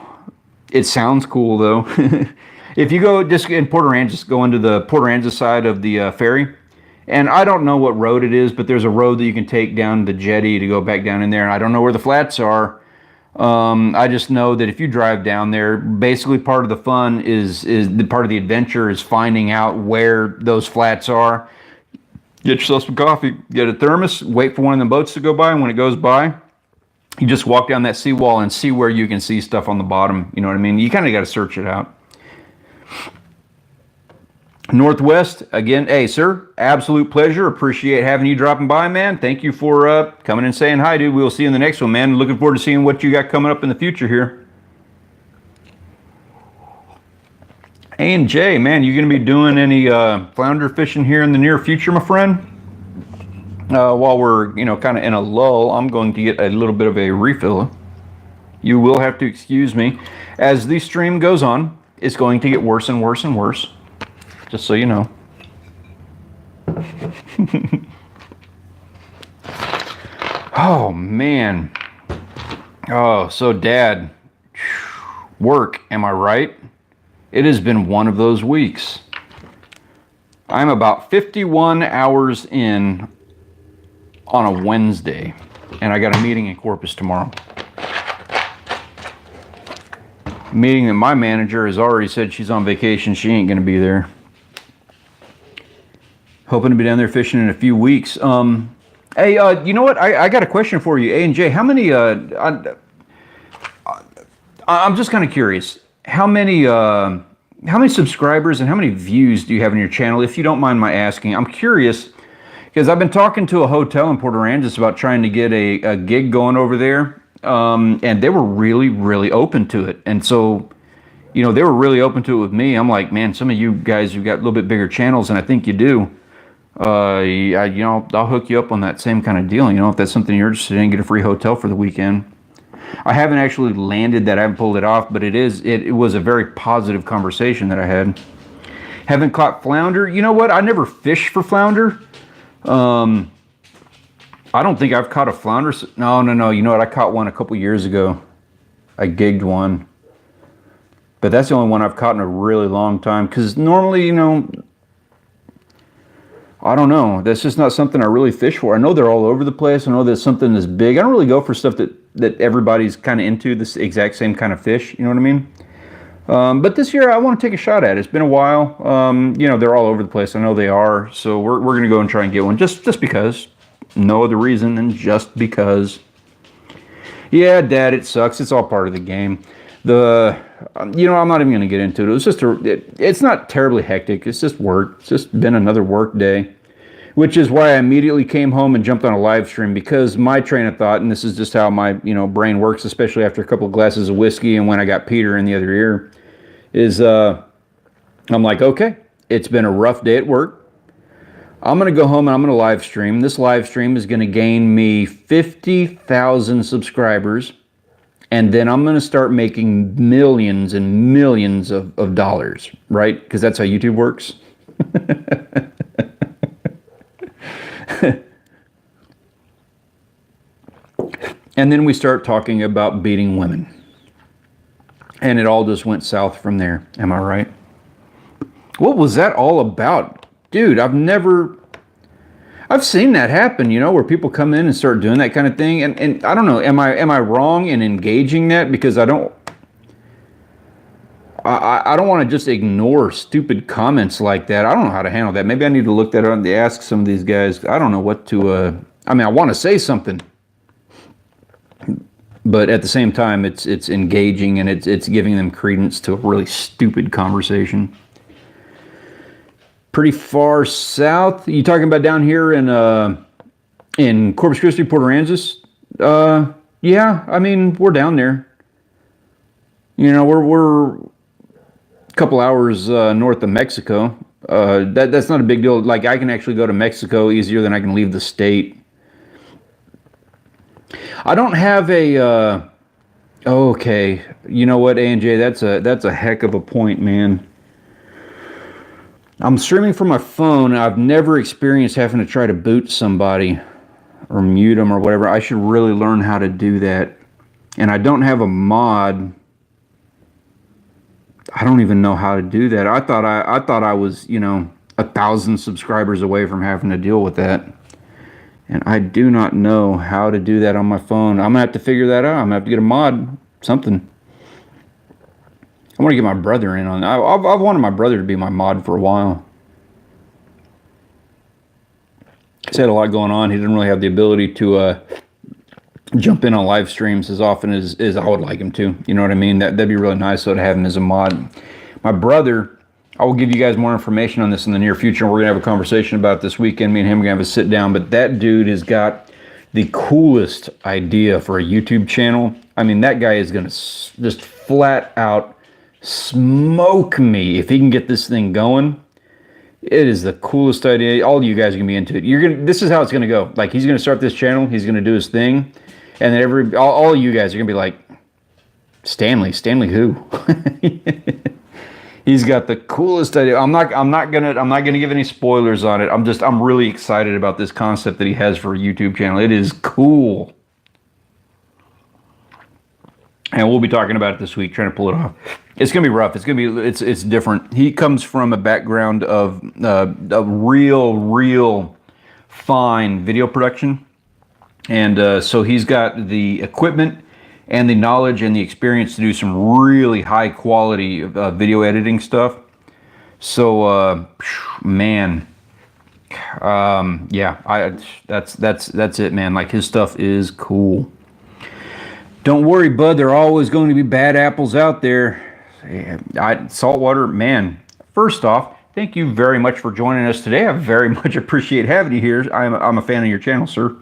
It sounds cool though. If you go just in Port Aransas, go into the Port Aransas side of the ferry. And I don't know what road it is, but there's a road that you can take down the jetty to go back down in there. And I don't know where the flats are. I just know that if you drive down there, basically part of the fun is the part of the adventure is finding out where those flats are. Get yourself some coffee, get a thermos, wait for one of the boats to go by, and when it goes by, you just walk down that seawall and see where you can see stuff on the bottom. You know what I mean? You kind of got to search it out. Northwest, again, hey, sir, absolute pleasure. Appreciate having you dropping by, man. Thank you for coming and saying hi, dude. We'll see you in the next one, man. Looking forward to seeing what you got coming up in the future here. A&J, man, you going to be doing any flounder fishing here in the near future, my friend? While we're, you know, kind of in a lull, I'm going to get a little bit of a refill. You will have to excuse me. As the stream goes on, it's going to get worse and worse and worse. Just so you know. Oh, man. Oh, so Dad, work, am I right? It has been one of those weeks. I'm about 51 hours in on a Wednesday, and I got a meeting in Corpus tomorrow. Meeting that my manager has already said she's on vacation. She ain't going to be there. Hoping to be down there fishing in a few weeks. Hey, you know what? I got a question for you, A&J. How many? I'm just kind of curious. How many subscribers and how many views do you have on your channel? If you don't mind my asking, I'm curious because I've been talking to a hotel in Port Aransas about trying to get a gig going over there, and they were really, really open to it. And so, you know, they were really open to it with me. I'm like, man, some of you guys who've got a little bit bigger channels, and I think you do, you know, I'll hook you up on that same kind of deal. You know, if that's something you're interested in, get a free hotel for the weekend. I haven't actually landed that. I haven't pulled it off, but it was a very positive conversation that I had. Haven't caught flounder. You know what? I never fished for flounder. I don't think I've caught a flounder. No. You know what? I caught one a couple years ago. I gigged one. But that's the only one I've caught in a really long time. Because normally, you know, I don't know. That's just not something I really fish for. I know they're all over the place. I know there's something that's big. I don't really go for stuff that everybody's kind of into, this exact same kind of fish. You know what I mean? But this year I want to take a shot at it. It's been a while. You know, they're all over the place. I know they are. So we're going to go and try and get one just because. No other reason than just because. Yeah, Dad, it sucks. It's all part of the game. You know, I'm not even going to get into it. It was just it's not terribly hectic. It's just work. It's just been another work day, which is why I immediately came home and jumped on a live stream, because my train of thought, and this is just how my, you know, brain works, especially after a couple of glasses of whiskey and when I got Peter in the other ear, is I'm like, okay, it's been a rough day at work. I'm going to go home and I'm going to live stream. This live stream is going to gain me 50,000 subscribers. And then I'm going to start making millions and millions of dollars, right? Because that's how YouTube works. And then we start talking about beating women. And it all just went south from there. Am I right? What was that all about? Dude, I've seen that happen, you know, where people come in and start doing that kind of thing. And I don't know, am I wrong in engaging that? Because I don't want to just ignore stupid comments like that. I don't know how to handle that. Maybe I need to look that up and ask some of these guys. I don't know what to, I mean, I want to say something. But at the same time, it's engaging and it's giving them credence to a really stupid conversation. Pretty far south. You talking about down here in Corpus Christi, Port Aransas? Yeah, I mean, we're down there. You know, we're a couple hours north of Mexico. That's not a big deal. Like, I can actually go to Mexico easier than I can leave the state. I don't have a okay. You know what, A&J, that's a heck of a point, man. I'm streaming from my phone. I've never experienced having to try to boot somebody or mute them or whatever. I should really learn how to do that. And I don't have a mod. I don't even know how to do that. I thought I was, you know, 1,000 subscribers away from having to deal with that. And I do not know how to do that on my phone. I'm going to have to figure that out. I'm going to have to get a mod, something. I want to get my brother in on it. I've wanted my brother to be my mod for a while. He's had a lot going on. He didn't really have the ability to jump in on live streams as often as I would like him to. You know what I mean? That'd be really nice, though, to have him as a mod. My brother, I will give you guys more information on this in the near future. We're going to have a conversation about it this weekend. Me and him are going to have a sit down. But that dude has got the coolest idea for a YouTube channel. I mean, that guy is going to just flat out smoke me if he can get this thing going. It is the coolest idea. All you guys are gonna be into it. This is how it's gonna go. Like, he's gonna start this channel, he's gonna do his thing, and then all you guys are gonna be like, Stanley who? He's got the coolest idea. I'm not gonna give any spoilers on it. I'm really excited about this concept that he has for a YouTube channel. It is cool. And we'll be talking about it this week, trying to pull it off. It's gonna be rough. It's different. He comes from a background of a real fine video production, and so he's got the equipment and the knowledge and the experience to do some really high quality video editing stuff. So, man, yeah, that's it, man. Like, his stuff is cool. Don't worry, bud. There are always going to be bad apples out there. Saltwater, man. First off, thank you very much for joining us today. I very much appreciate having you here. I'm a fan of your channel, sir.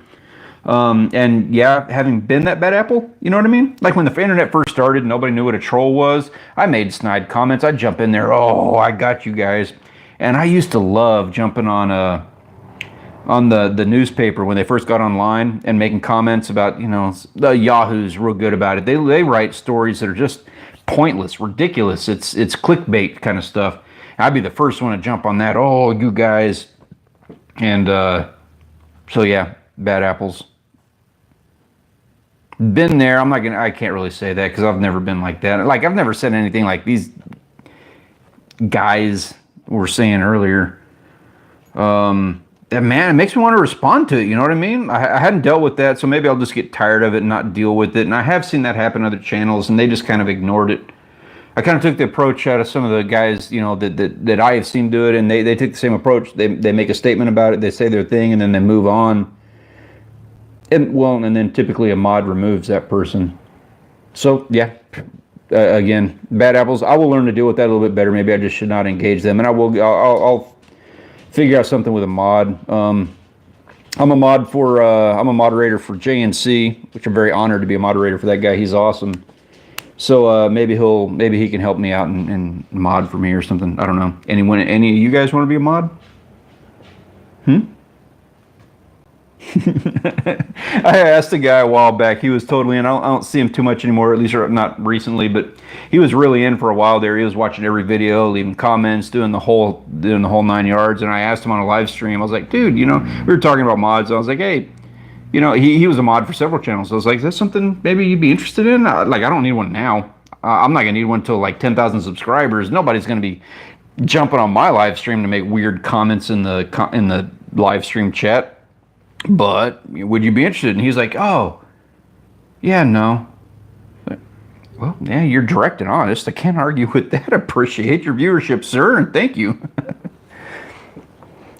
And yeah, having been that bad apple, you know what I mean? Like when the internet first started, nobody knew what a troll was. I made snide comments. I'd jump in there. Oh, I got you guys. And I used to love jumping on the newspaper when they first got online and making comments about, you know, the Yahoo's real good about it. They write stories that are just pointless, ridiculous. It's clickbait kind of stuff. I'd be the first one to jump on that. Oh, you guys. And so yeah, bad apples. Been there. I can't really say that because I've never been like that. Like I've never said anything like these guys were saying earlier. Man, it makes me want to respond to it. You know what I mean? I hadn't dealt with that, so maybe I'll just get tired of it and not deal with it. And I have seen that happen on other channels, and they just kind of ignored it. I kind of took the approach out of some of the guys, you know, that I have seen do it, and they take the same approach. They make a statement about it, they say their thing, and then they move on. And then typically a mod removes that person. So yeah, again, bad apples. I will learn to deal with that a little bit better. Maybe I just should not engage them, and I'll figure out something with a mod. I'm a moderator for JNC, which I'm very honored to be a moderator for that guy. He's awesome. So maybe he can help me out and mod for me or something. I don't know. Any of you guys want to be a mod? I asked a guy a while back. He was totally in. I don't see him too much anymore, at least not recently, but he was really in for a while there. He was watching every video, leaving comments, doing the whole 9 yards. And I asked him on a live stream. I was like, dude, you know, we were talking about mods. I was like, hey, you know, he was a mod for several channels. I was like, is that something maybe you'd be interested in? Like, I don't need one now. I'm not gonna need one until like 10,000 subscribers. Nobody's gonna be jumping on my live stream to make weird comments in the live stream chat. But would you be interested? And he's like, oh, yeah, no. Well, yeah, you're direct and honest. I can't argue with that. I appreciate your viewership, sir, and thank you.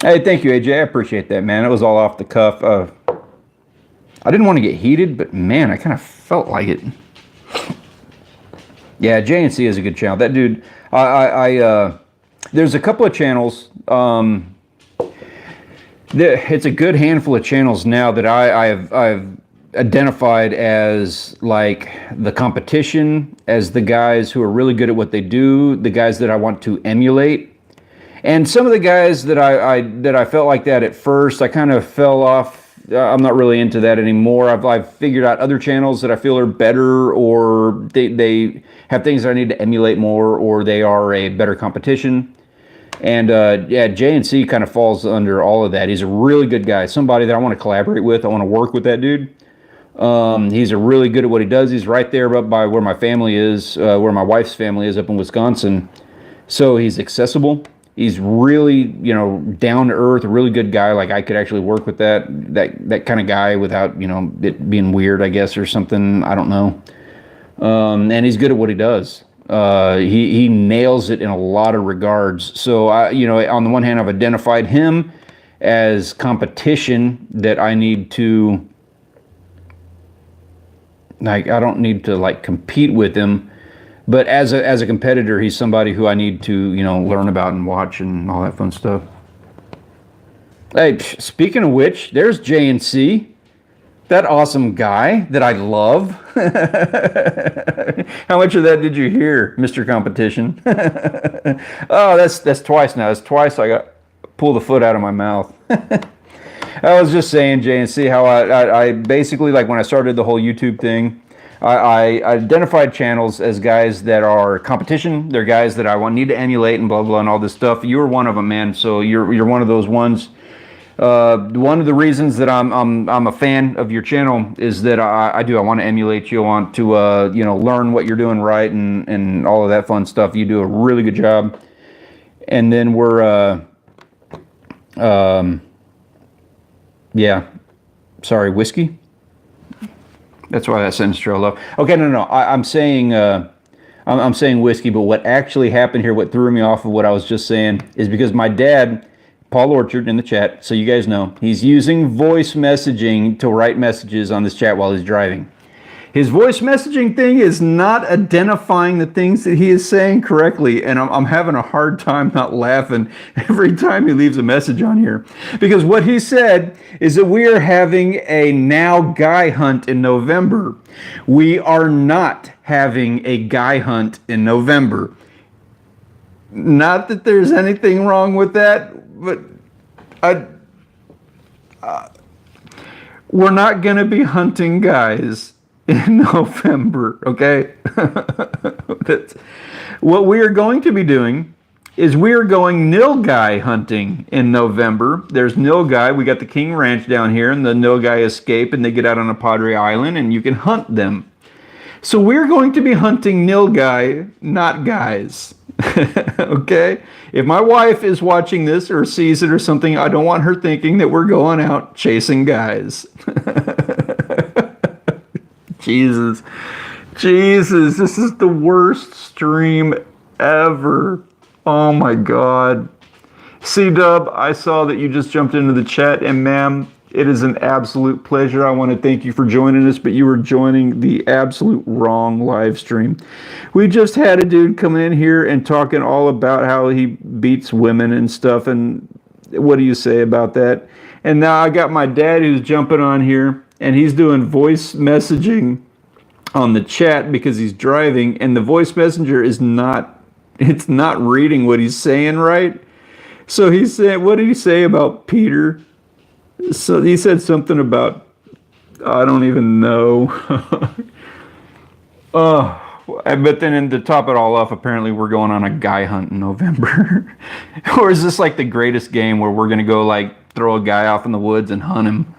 Hey, thank you, AJ. I appreciate that, man. It was all off the cuff. I didn't want to get heated, but man, I kind of felt like it. Yeah, JNC is a good channel. That dude, there's a couple of channels. It's a good handful of channels now that I've identified as like the competition, as the guys who are really good at what they do, the guys that I want to emulate. And some of the guys that I felt like that at first, I kind of fell off. I'm not really into that anymore. I've figured out other channels that I feel are better, or they have things that I need to emulate more, or they are a better competition. And yeah, JNC kind of falls under all of that. He's a really good guy, somebody that I want to collaborate with. I want to work with that dude. He's really good at what he does. He's right there up by where my family is, where my wife's family is up in Wisconsin. So he's accessible. He's really, you know, down to earth, a really good guy. Like I could actually work with that kind of guy without, you know, it being weird, I guess, or something. I don't know. And he's good at what he does. He nails it in a lot of regards. So you know, on the one hand, I've identified him as competition that I need to, like, I don't need to like compete with him. But as a competitor, he's somebody who I need to, you know, learn about and watch and all that fun stuff. Hey, speaking of which, there's JNC, that awesome guy that I love. How much of that did you hear, Mr. Competition? Oh, that's twice now. That's twice I got pull the foot out of my mouth. I was just saying, JNC, how I basically, like when I started the whole YouTube thing, I identified channels as guys that are competition. They're guys that I need to emulate and blah blah and all this stuff. You're one of them, man. So you're one of those ones. One of the reasons that I'm a fan of your channel is that I want to emulate you. I want to you know, learn what you're doing right and all of that fun stuff. You do a really good job. And then we're yeah, sorry, whiskey. That's why that sentence trailed off. Okay, no. I'm saying I'm saying whiskey, but what actually happened here, what threw me off of what I was just saying, is because my dad, Paul Orchard in the chat, so you guys know, he's using voice messaging to write messages on this chat while he's driving. His voice messaging thing is not identifying the things that he is saying correctly, and I'm having a hard time not laughing every time he leaves a message on here. Because what he said is that we are having a now guy hunt in November. We are not having a guy hunt in November. Not that there's anything wrong with that, but we're not going to be hunting guys in November, okay? What we are going to be doing is we are going nilgai hunting in November. There's nilgai. We got the King Ranch down here, and the nilgai escape, and they get out on a Padre Island, and you can hunt them. So we're going to be hunting nilgai, not guys. Okay? If my wife is watching this or sees it or something, I don't want her thinking that we're going out chasing guys. Jesus, this is the worst stream ever. Oh my God. C-Dub, I saw that you just jumped into the chat, and ma'am, it is an absolute pleasure. I want to thank you for joining us, but you were joining the absolute wrong live stream. We just had a dude coming in here and talking all about how he beats women and stuff, and what do you say about that? And now I got my dad who's jumping on here, and he's doing voice messaging on the chat because he's driving, and the voice messenger is not reading what he's saying right. So he said, what did he say about Peter? So he said something about, I don't even know. But then to top it all off, apparently we're going on a guy hunt in November. Or is this like the greatest game where we're going to go like throw a guy off in the woods and hunt him?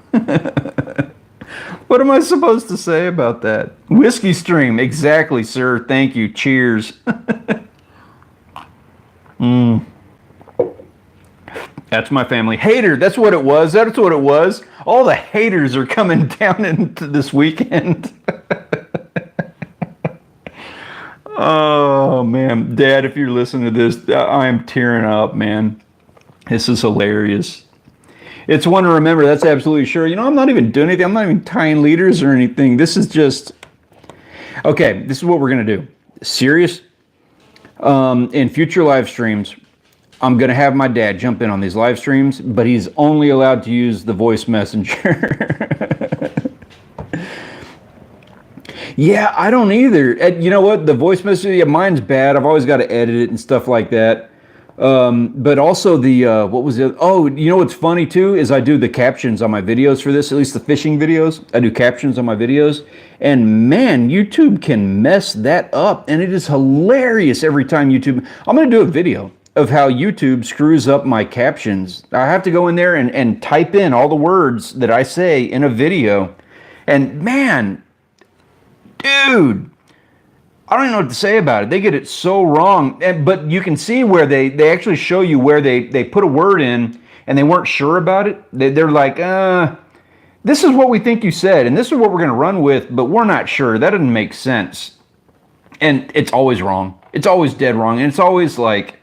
What am I supposed to say about that? Whiskey stream. Exactly, sir. Thank you. Cheers. That's my family. Hater. That's what it was. That's what it was. All the haters are coming down into this weekend. Oh, man. Dad, if you're listening to this, I am tearing up, man. This is hilarious. It's one to remember. That's absolutely sure. You know, I'm not even doing anything. I'm not even tying leaders or anything. This is just... Okay, this is what we're going to do. Serious. In future live streams, I'm going to have my dad jump in on these live streams, but he's only allowed to use the voice messenger. Yeah, I don't either. You know what? The voice messenger, yeah, mine's bad. I've always got to edit it and stuff like that. But also the, what was it? Oh, you know what's funny too is I do the captions on my videos for this, at least the fishing videos. I do captions on my videos. And man, YouTube can mess that up. And it is hilarious every time YouTube... I'm going to do a video of how YouTube screws up my captions. I have to go in there and type in all the words that I say in a video. And man, dude, I don't even know what to say about it. They get it so wrong. But you can see where they actually show you where they put a word in and they weren't sure about it. They're like, this is what we think you said, and this is what we're going to run with, but we're not sure. That doesn't make sense. And it's always wrong. It's always dead wrong. And it's always like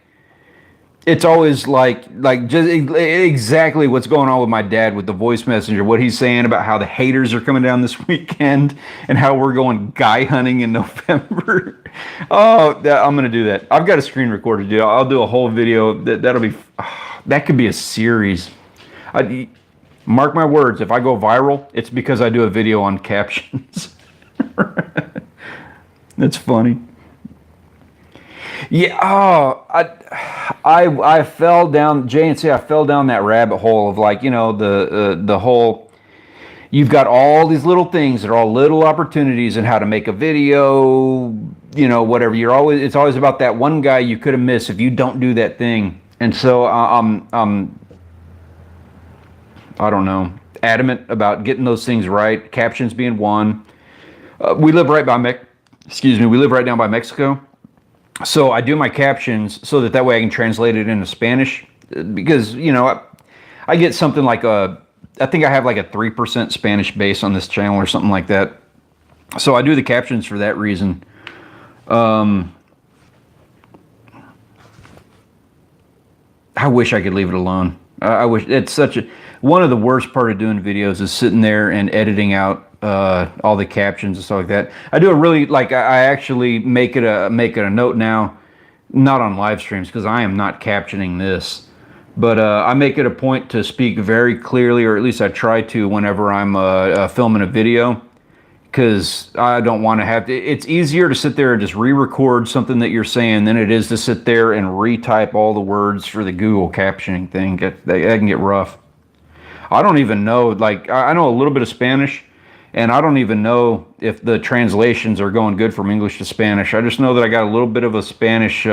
just exactly what's going on with my dad with the voice messenger, what he's saying about how the haters are coming down this weekend and how we're going guy hunting in November. Oh, I'm going to do that. I've got a screen recorder to do. I'll do a whole video. That could be a series. Mark my words, if I go viral, it's because I do a video on captions. That's funny. Yeah, I fell down, JNC, I fell down that rabbit hole of like, you know, the whole, you've got all these little things that are all little opportunities in how to make a video, you know, whatever. It's always about that one guy you could have missed if you don't do that thing. And so I don't know, adamant about getting those things right, captions being one. We live right down by Mexico. So I do my captions so that way I can translate it into Spanish, because, you know, I get something like I think I have like a 3% Spanish base on this channel or something like that. So I do the captions for that reason. I wish I could leave it alone. I wish. It's one of the worst part of doing videos is sitting there and editing out all the captions and stuff like that. I do a really like I actually make it a note now, not on live streams because I am not captioning this, but I make it a point to speak very clearly, or at least I try to whenever I'm filming a video, because I don't want to have to. It's easier to sit there and just re-record something that you're saying than it is to sit there and retype all the words for the Google captioning thing. That can get rough. I don't even know, like, I know a little bit of Spanish, and I don't even know if the translations are going good from English to Spanish. I just know that I got a little bit of a Spanish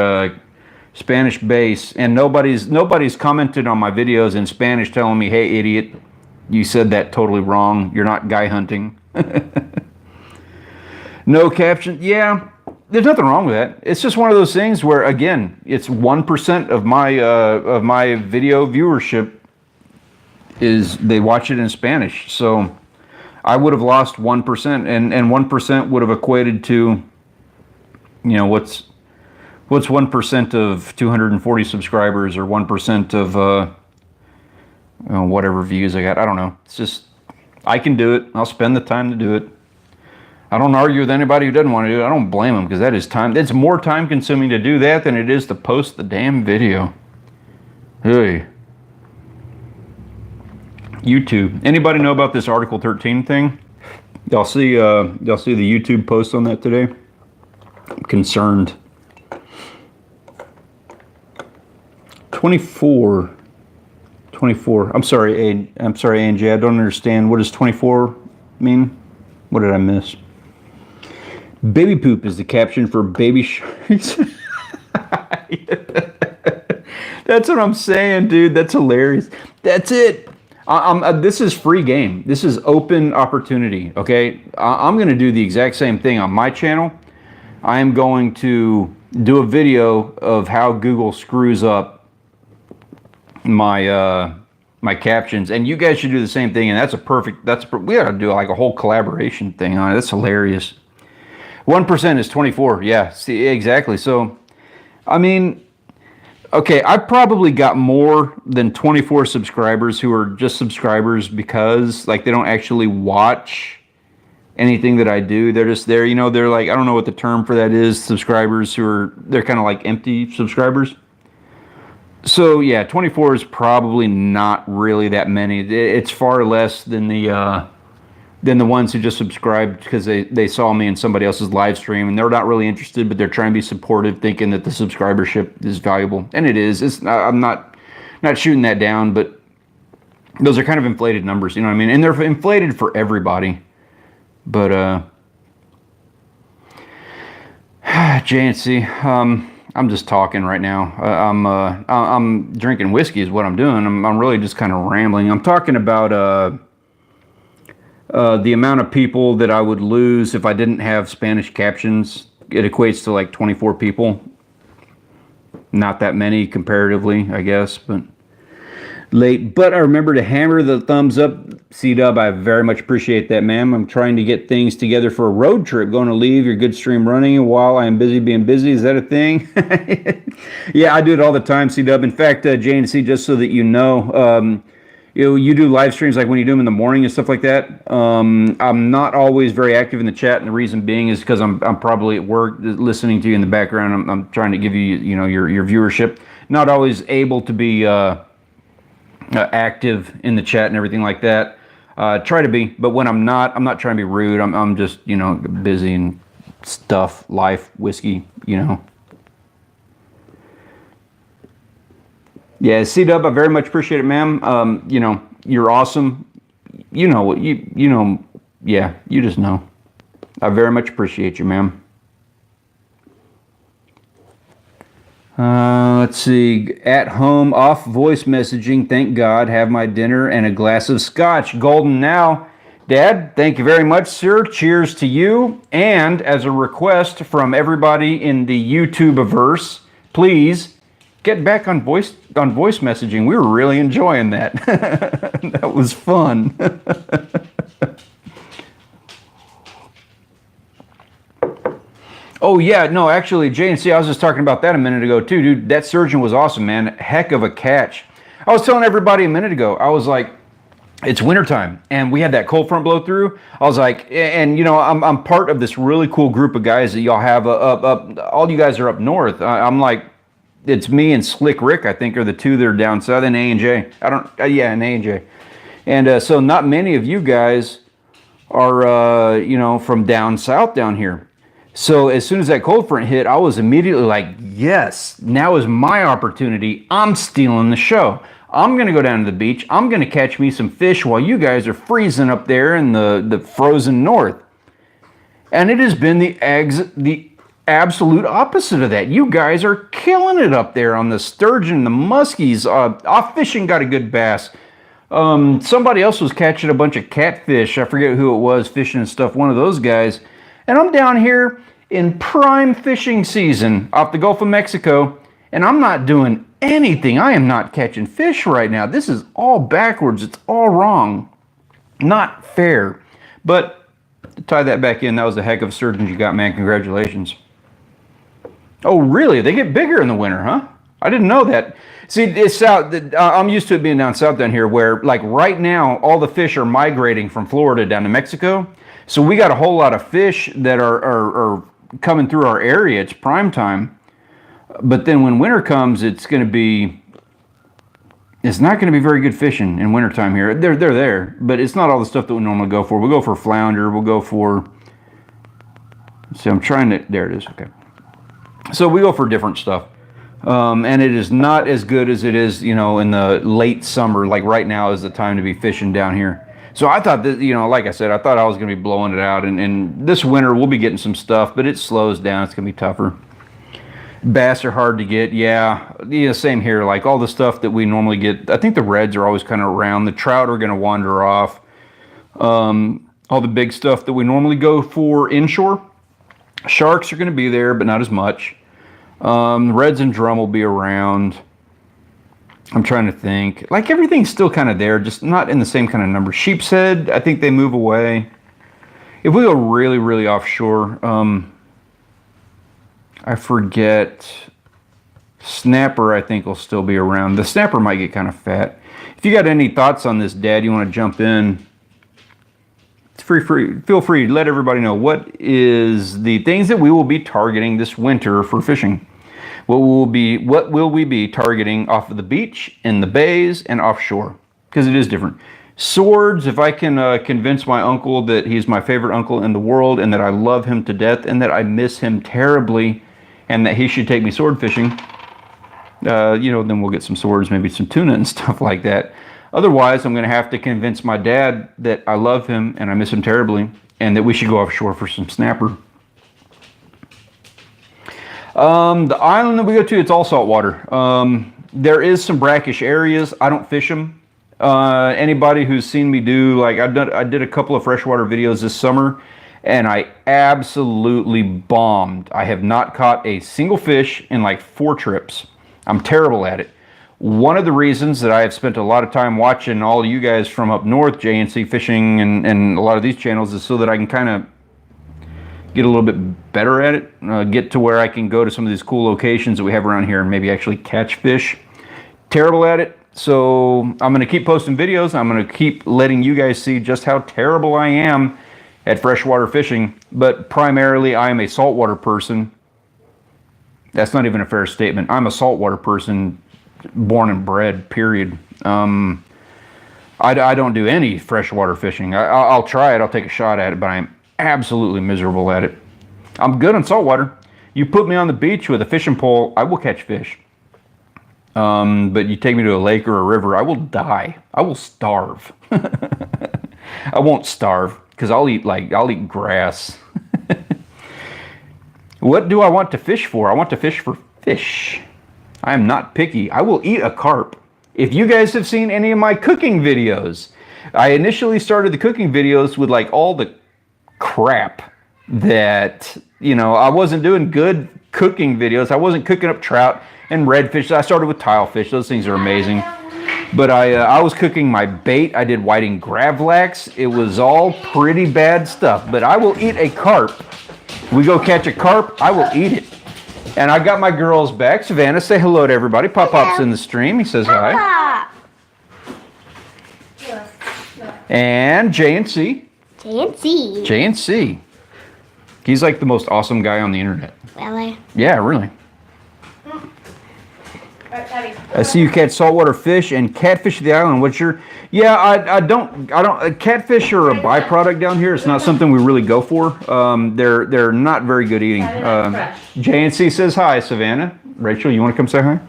base, and nobody's commented on my videos in Spanish telling me, hey, idiot, you said that totally wrong. You're not guy hunting. No caption. Yeah, there's nothing wrong with that. It's just one of those things where, again, it's 1% of my video viewership is they watch it in Spanish. So I would have lost 1%, and 1% would have equated to, you know, what's 1% of 240 subscribers, or 1% of whatever views I got. I don't know. It's just, I can do it. I'll spend the time to do it. I don't argue with anybody who doesn't want to do it. I don't blame them, because that is time. It's more time consuming to do that than it is to post the damn video. Hey. YouTube. Anybody know about this Article 13 thing? Y'all see the YouTube post on that today? I'm concerned. 24. I'm sorry, Angie. I don't understand. What does 24 mean? What did I miss? Baby poop is the caption for baby sharks. That's what I'm saying, dude. That's hilarious. That's it. This is free game. This is open opportunity, okay? I'm going to do the exact same thing on my channel. I am going to do a video of how Google screws up my my captions, and you guys should do the same thing. And we ought to do like a whole collaboration thing on it. That's hilarious. 1% is 24. Yeah, see, exactly. So, I mean, okay, I've probably got more than 24 subscribers who are just subscribers because, like, they don't actually watch anything that I do. They're just there, you know, they're like, I don't know what the term for that is, subscribers they're kind of like empty subscribers. So, yeah, 24 is probably not really that many. It's far less than the ones who just subscribed because they saw me in somebody else's live stream, and they're not really interested, but they're trying to be supportive, thinking that the subscribership is valuable, and it is. I'm not shooting that down, but those are kind of inflated numbers, you know what I mean? And they're inflated for everybody. But JNC, I'm just talking right now. I'm drinking whiskey is what I'm doing. I'm really just kind of rambling. I'm talking about the amount of people that I would lose if I didn't have Spanish captions. It equates to like 24 people. Not that many comparatively, I guess, but late. But I remember to hammer the thumbs up. C-Dub, I very much appreciate that, ma'am. I'm trying to get things together for a road trip. Going to leave your good stream running while I am busy being busy. Is that a thing? Yeah, I do it all the time, C-Dub. In fact, JNC, just so that you know, you do live streams like when you do them in the morning and stuff like that. I'm not always very active in the chat, and the reason being is because I'm probably at work listening to you in the background. I'm trying to give you, you know, your viewership. Not always able to be active in the chat and everything like that. Try to be, but when I'm not trying to be rude. I'm just, you know, busy and stuff, life, whiskey, you know. Yeah, C-Dub, I very much appreciate it, ma'am. You know, you're awesome. You know what, you know, yeah, you just know. I very much appreciate you, ma'am. Let's see. At home, off voice messaging. Thank God. Have my dinner and a glass of scotch. Golden now. Dad, thank you very much, sir. Cheers to you. And as a request from everybody in the YouTube-averse, please get back on voice messaging. We were really enjoying that. That was fun. Oh, yeah, no, actually, JNC, I was just talking about that a minute ago, too, dude. That surgeon was awesome, man. Heck of a catch. I was telling everybody a minute ago, I was like, it's wintertime and we had that cold front blow through. I was like, and you know, I'm part of this really cool group of guys that y'all have up, all you guys are up north. I'm like, it's me and Slick Rick, I think, are the two that are down south, and A&J. I don't, yeah, and A&J. And so not many of you guys are, you know, from down south down here. So as soon as that cold front hit, I was immediately like, yes, now is my opportunity. I'm stealing the show. I'm going to go down to the beach. I'm going to catch me some fish while you guys are freezing up there in the frozen north. And it has been the absolute opposite of that. You guys are killing it up there on the sturgeon, the muskies. Off fishing got a good bass. Somebody else was catching a bunch of catfish. I forget who it was, fishing and stuff, one of those guys. And I'm down here in prime fishing season off the Gulf of Mexico, and I'm not doing anything. I am not catching fish right now. This is all backwards. It's all wrong. Not fair. But to tie that back in, that was a heck of a sturgeon you got, man. Congratulations. Oh, really? They get bigger in the winter, huh? I didn't know that. See, it's south. I'm used to it being down south down here where, like, right now, all the fish are migrating from Florida down to Mexico. So we got a whole lot of fish that are coming through our area. It's prime time. But then when winter comes, it's not going to be very good fishing in wintertime here. They're there, but it's not all the stuff that we normally go for. We'll go for flounder. We'll go for, see, I'm trying to, there it is, okay. So we go for different stuff. And it is not as good as it is, you know, in the late summer. Like right now is the time to be fishing down here. So I thought that, you know, like I said, I thought I was going to be blowing it out. And this winter we'll be getting some stuff, but it slows down. It's going to be tougher. Bass are hard to get. Yeah, same here. Like all the stuff that we normally get, I think the reds are always kind of around. The trout are going to wander off. All the big stuff that we normally go for inshore. Sharks are going to be there, but not as much. Reds and drum will be around. I'm trying to think. Like everything's still kind of there, just not in the same kind of number. Sheep's head, I think they move away. If we go really, really offshore, I forget. Snapper, I think, will still be around. The snapper might get kind of fat. If you got any thoughts on this, Dad, you want to jump in, it's free. Feel free to let everybody know what is the things that we will be targeting this winter for fishing. What will we be targeting off of the beach, in the bays, and offshore? Because it is different. Swords, if I can convince my uncle that he's my favorite uncle in the world and that I love him to death and that I miss him terribly and that he should take me sword fishing, you know, then we'll get some swords, maybe some tuna and stuff like that. Otherwise, I'm going to have to convince my dad that I love him and I miss him terribly and that we should go offshore for some snapper. The island that we go to, it's all saltwater. There is some brackish areas. I don't fish them. Anybody who's seen me do, like I did a couple of freshwater videos this summer and I absolutely bombed. I have not caught a single fish in like 4 trips. I'm terrible at it. One of the reasons that I have spent a lot of time watching all of you guys from up north, JNC Fishing and a lot of these channels, is so that I can kind of get a little bit better at it, get to where I can go to some of these cool locations that we have around here and maybe actually catch fish. Terrible at it. So I'm going to keep posting videos. I'm going to keep letting you guys see just how terrible I am at freshwater fishing. But primarily, I am a saltwater person. That's not even a fair statement. I'm a saltwater person, born and bred, period. I don't do any freshwater fishing. I'll try it. I'll take a shot at it, but I'm absolutely miserable at it. I'm good on saltwater. You put me on the beach with a fishing pole, I will catch fish. But you take me to a lake or a river, I will die. I will starve. I won't starve because I'll eat grass. What do I want to fish for? I want to fish for fish. I am not picky. I will eat a carp. If you guys have seen any of my cooking videos, I initially started the cooking videos with like all the crap that, you know, I wasn't doing good cooking videos. I wasn't cooking up trout and redfish. I started with tilefish. Those things are amazing. But I was cooking my bait. I did whiting gravlax. It was all pretty bad stuff. But I will eat a carp. We go catch a carp, I will eat it. And I got my girls back. Savannah, say hello to everybody. Pop-Pop's in the stream. He says hi. And J&C. Fancy. J&C. He's like the most awesome guy on the internet. Really? Yeah, really. Alright, Tabby. I see you catch saltwater fish and catfish at the island. What's your? Yeah, I don't. Catfish are a byproduct down here. It's not something we really go for. They're not very good eating. J&C says hi, Savannah. Rachel, you want to come say hi?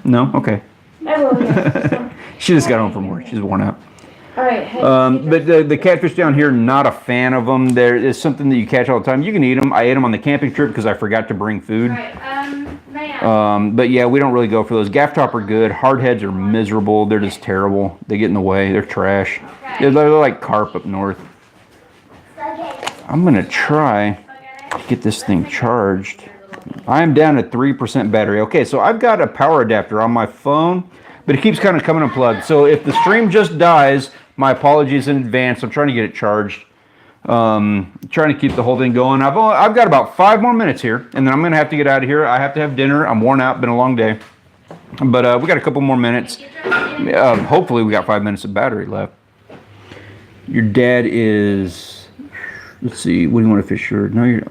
No. Okay. I will, yeah. She just got home from work. She's worn out. Alright, hey. But the catfish down here, not a fan of them. There is something that you catch all the time. You can eat them. I ate them on the camping trip because I forgot to bring food. Alright, man. But yeah, we don't really go for those. Gaff top are good. Hardheads are miserable. They're just terrible. They get in the way. They're trash. They're like carp up north. I'm gonna try to get this thing charged. I am down to 3% battery. Okay, so I've got a power adapter on my phone, but it keeps kind of coming unplugged. So if the stream just dies, my apologies in advance. I'm trying to get it charged. Trying to keep the whole thing going. I've got about 5 more minutes here, and then I'm gonna have to get out of here. I have to have dinner. I'm worn out. Been a long day, but we got a couple more minutes. Hopefully, we got 5 minutes of battery left. Your dad is. Let's see. What do you want to fish for? No, you're.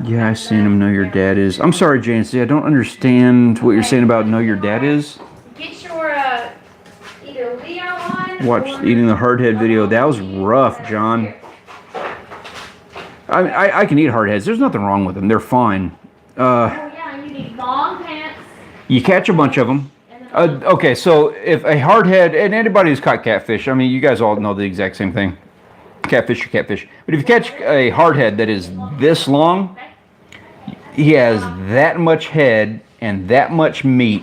Yeah, I seen him. Know your dad is. I'm sorry, J&C. I don't understand what you're saying about know your dad is. Get your, either Leo on. Watch eating the hardhead video. That was rough, John. I can eat hardheads. There's nothing wrong with them. They're fine. Oh, yeah, you need long pants. You catch a bunch of them. Okay, so if a hardhead, and anybody who's caught catfish, I mean, you guys all know the exact same thing. Catfish or catfish. But if you catch a hardhead that is this long, he has that much head and that much meat.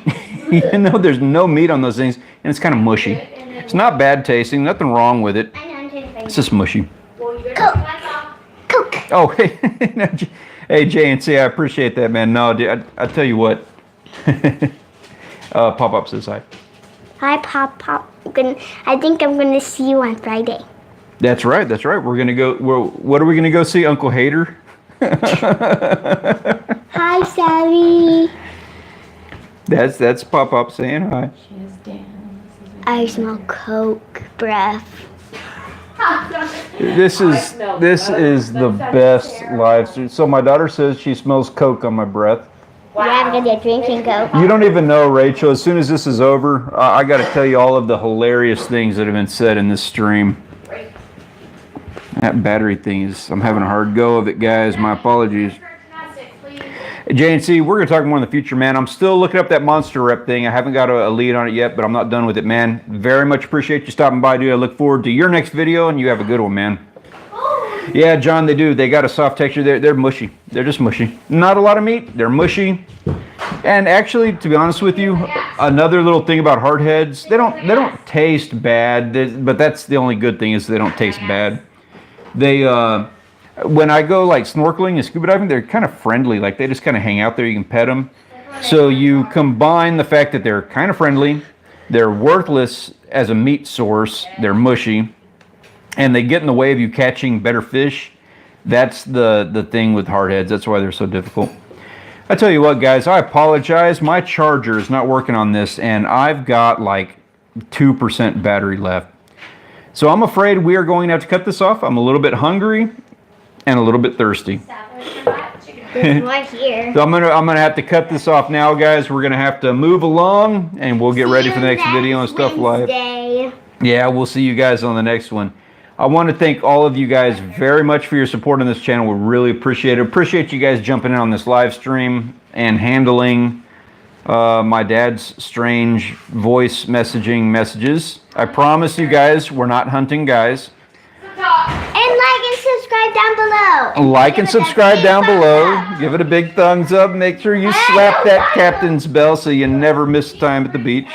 Even though there's no meat on those things, and it's kind of mushy. It's not bad tasting, nothing wrong with it. It's just mushy. Coke. Oh, hey, J&C, I appreciate that, man. No, dude, I tell you what. Pop-Up says hi. Hi, Pop. I think I'm gonna see you on Friday. That's right. We're gonna go. What are we gonna go see? Uncle Hater. Hi, Sally. That's Pop-Up saying hi. I smell Coke breath. This is the best live stream. So my daughter says she smells Coke on my breath. Wow. Yeah, I'm gonna be drinking Coke. You don't even know, Rachel. As soon as this is over, I got to tell you all of the hilarious things that have been said in this stream. That battery thing is, I'm having a hard go of it, guys. My apologies. J&C, we're going to talk more in the future, man. I'm still looking up that monster rep thing. I haven't got a lead on it yet, but I'm not done with it, man. Very much appreciate you stopping by, dude. I look forward to your next video, and you have a good one, man. Yeah, John, they do. They got a soft texture. They're mushy. They're just mushy. Not a lot of meat. They're mushy. And actually, to be honest with you, another little thing about hardheads, they don't taste bad, but that's the only good thing is they don't taste bad. They when I go like snorkeling and scuba diving, they're kind of friendly. Like they just kind of hang out there. You can pet them. So you combine the fact that they're kind of friendly, they're worthless as a meat source, they're mushy, and they get in the way of you catching better fish. That's the thing with hardheads. That's why they're so difficult. I tell you what, guys, I apologize. My charger is not working on this, and I've got like 2% battery left. So I'm afraid we are going to have to cut this off. I'm a little bit hungry and a little bit thirsty. There's one here. So I'm gonna have to cut this off now, guys. We're gonna have to move along, and we'll get ready for the next video and stuff live. Yeah, we'll see you guys on the next one. I want to thank all of you guys very much for your support on this channel. We really appreciate it. Appreciate you guys jumping in on this live stream and handling my dad's strange voice messages. I promise you guys, we're not hunting guys. And like and subscribe down below. Like and subscribe down below. Give it a big thumbs up. Make sure you slap that captain's bell so you never miss time at the beach.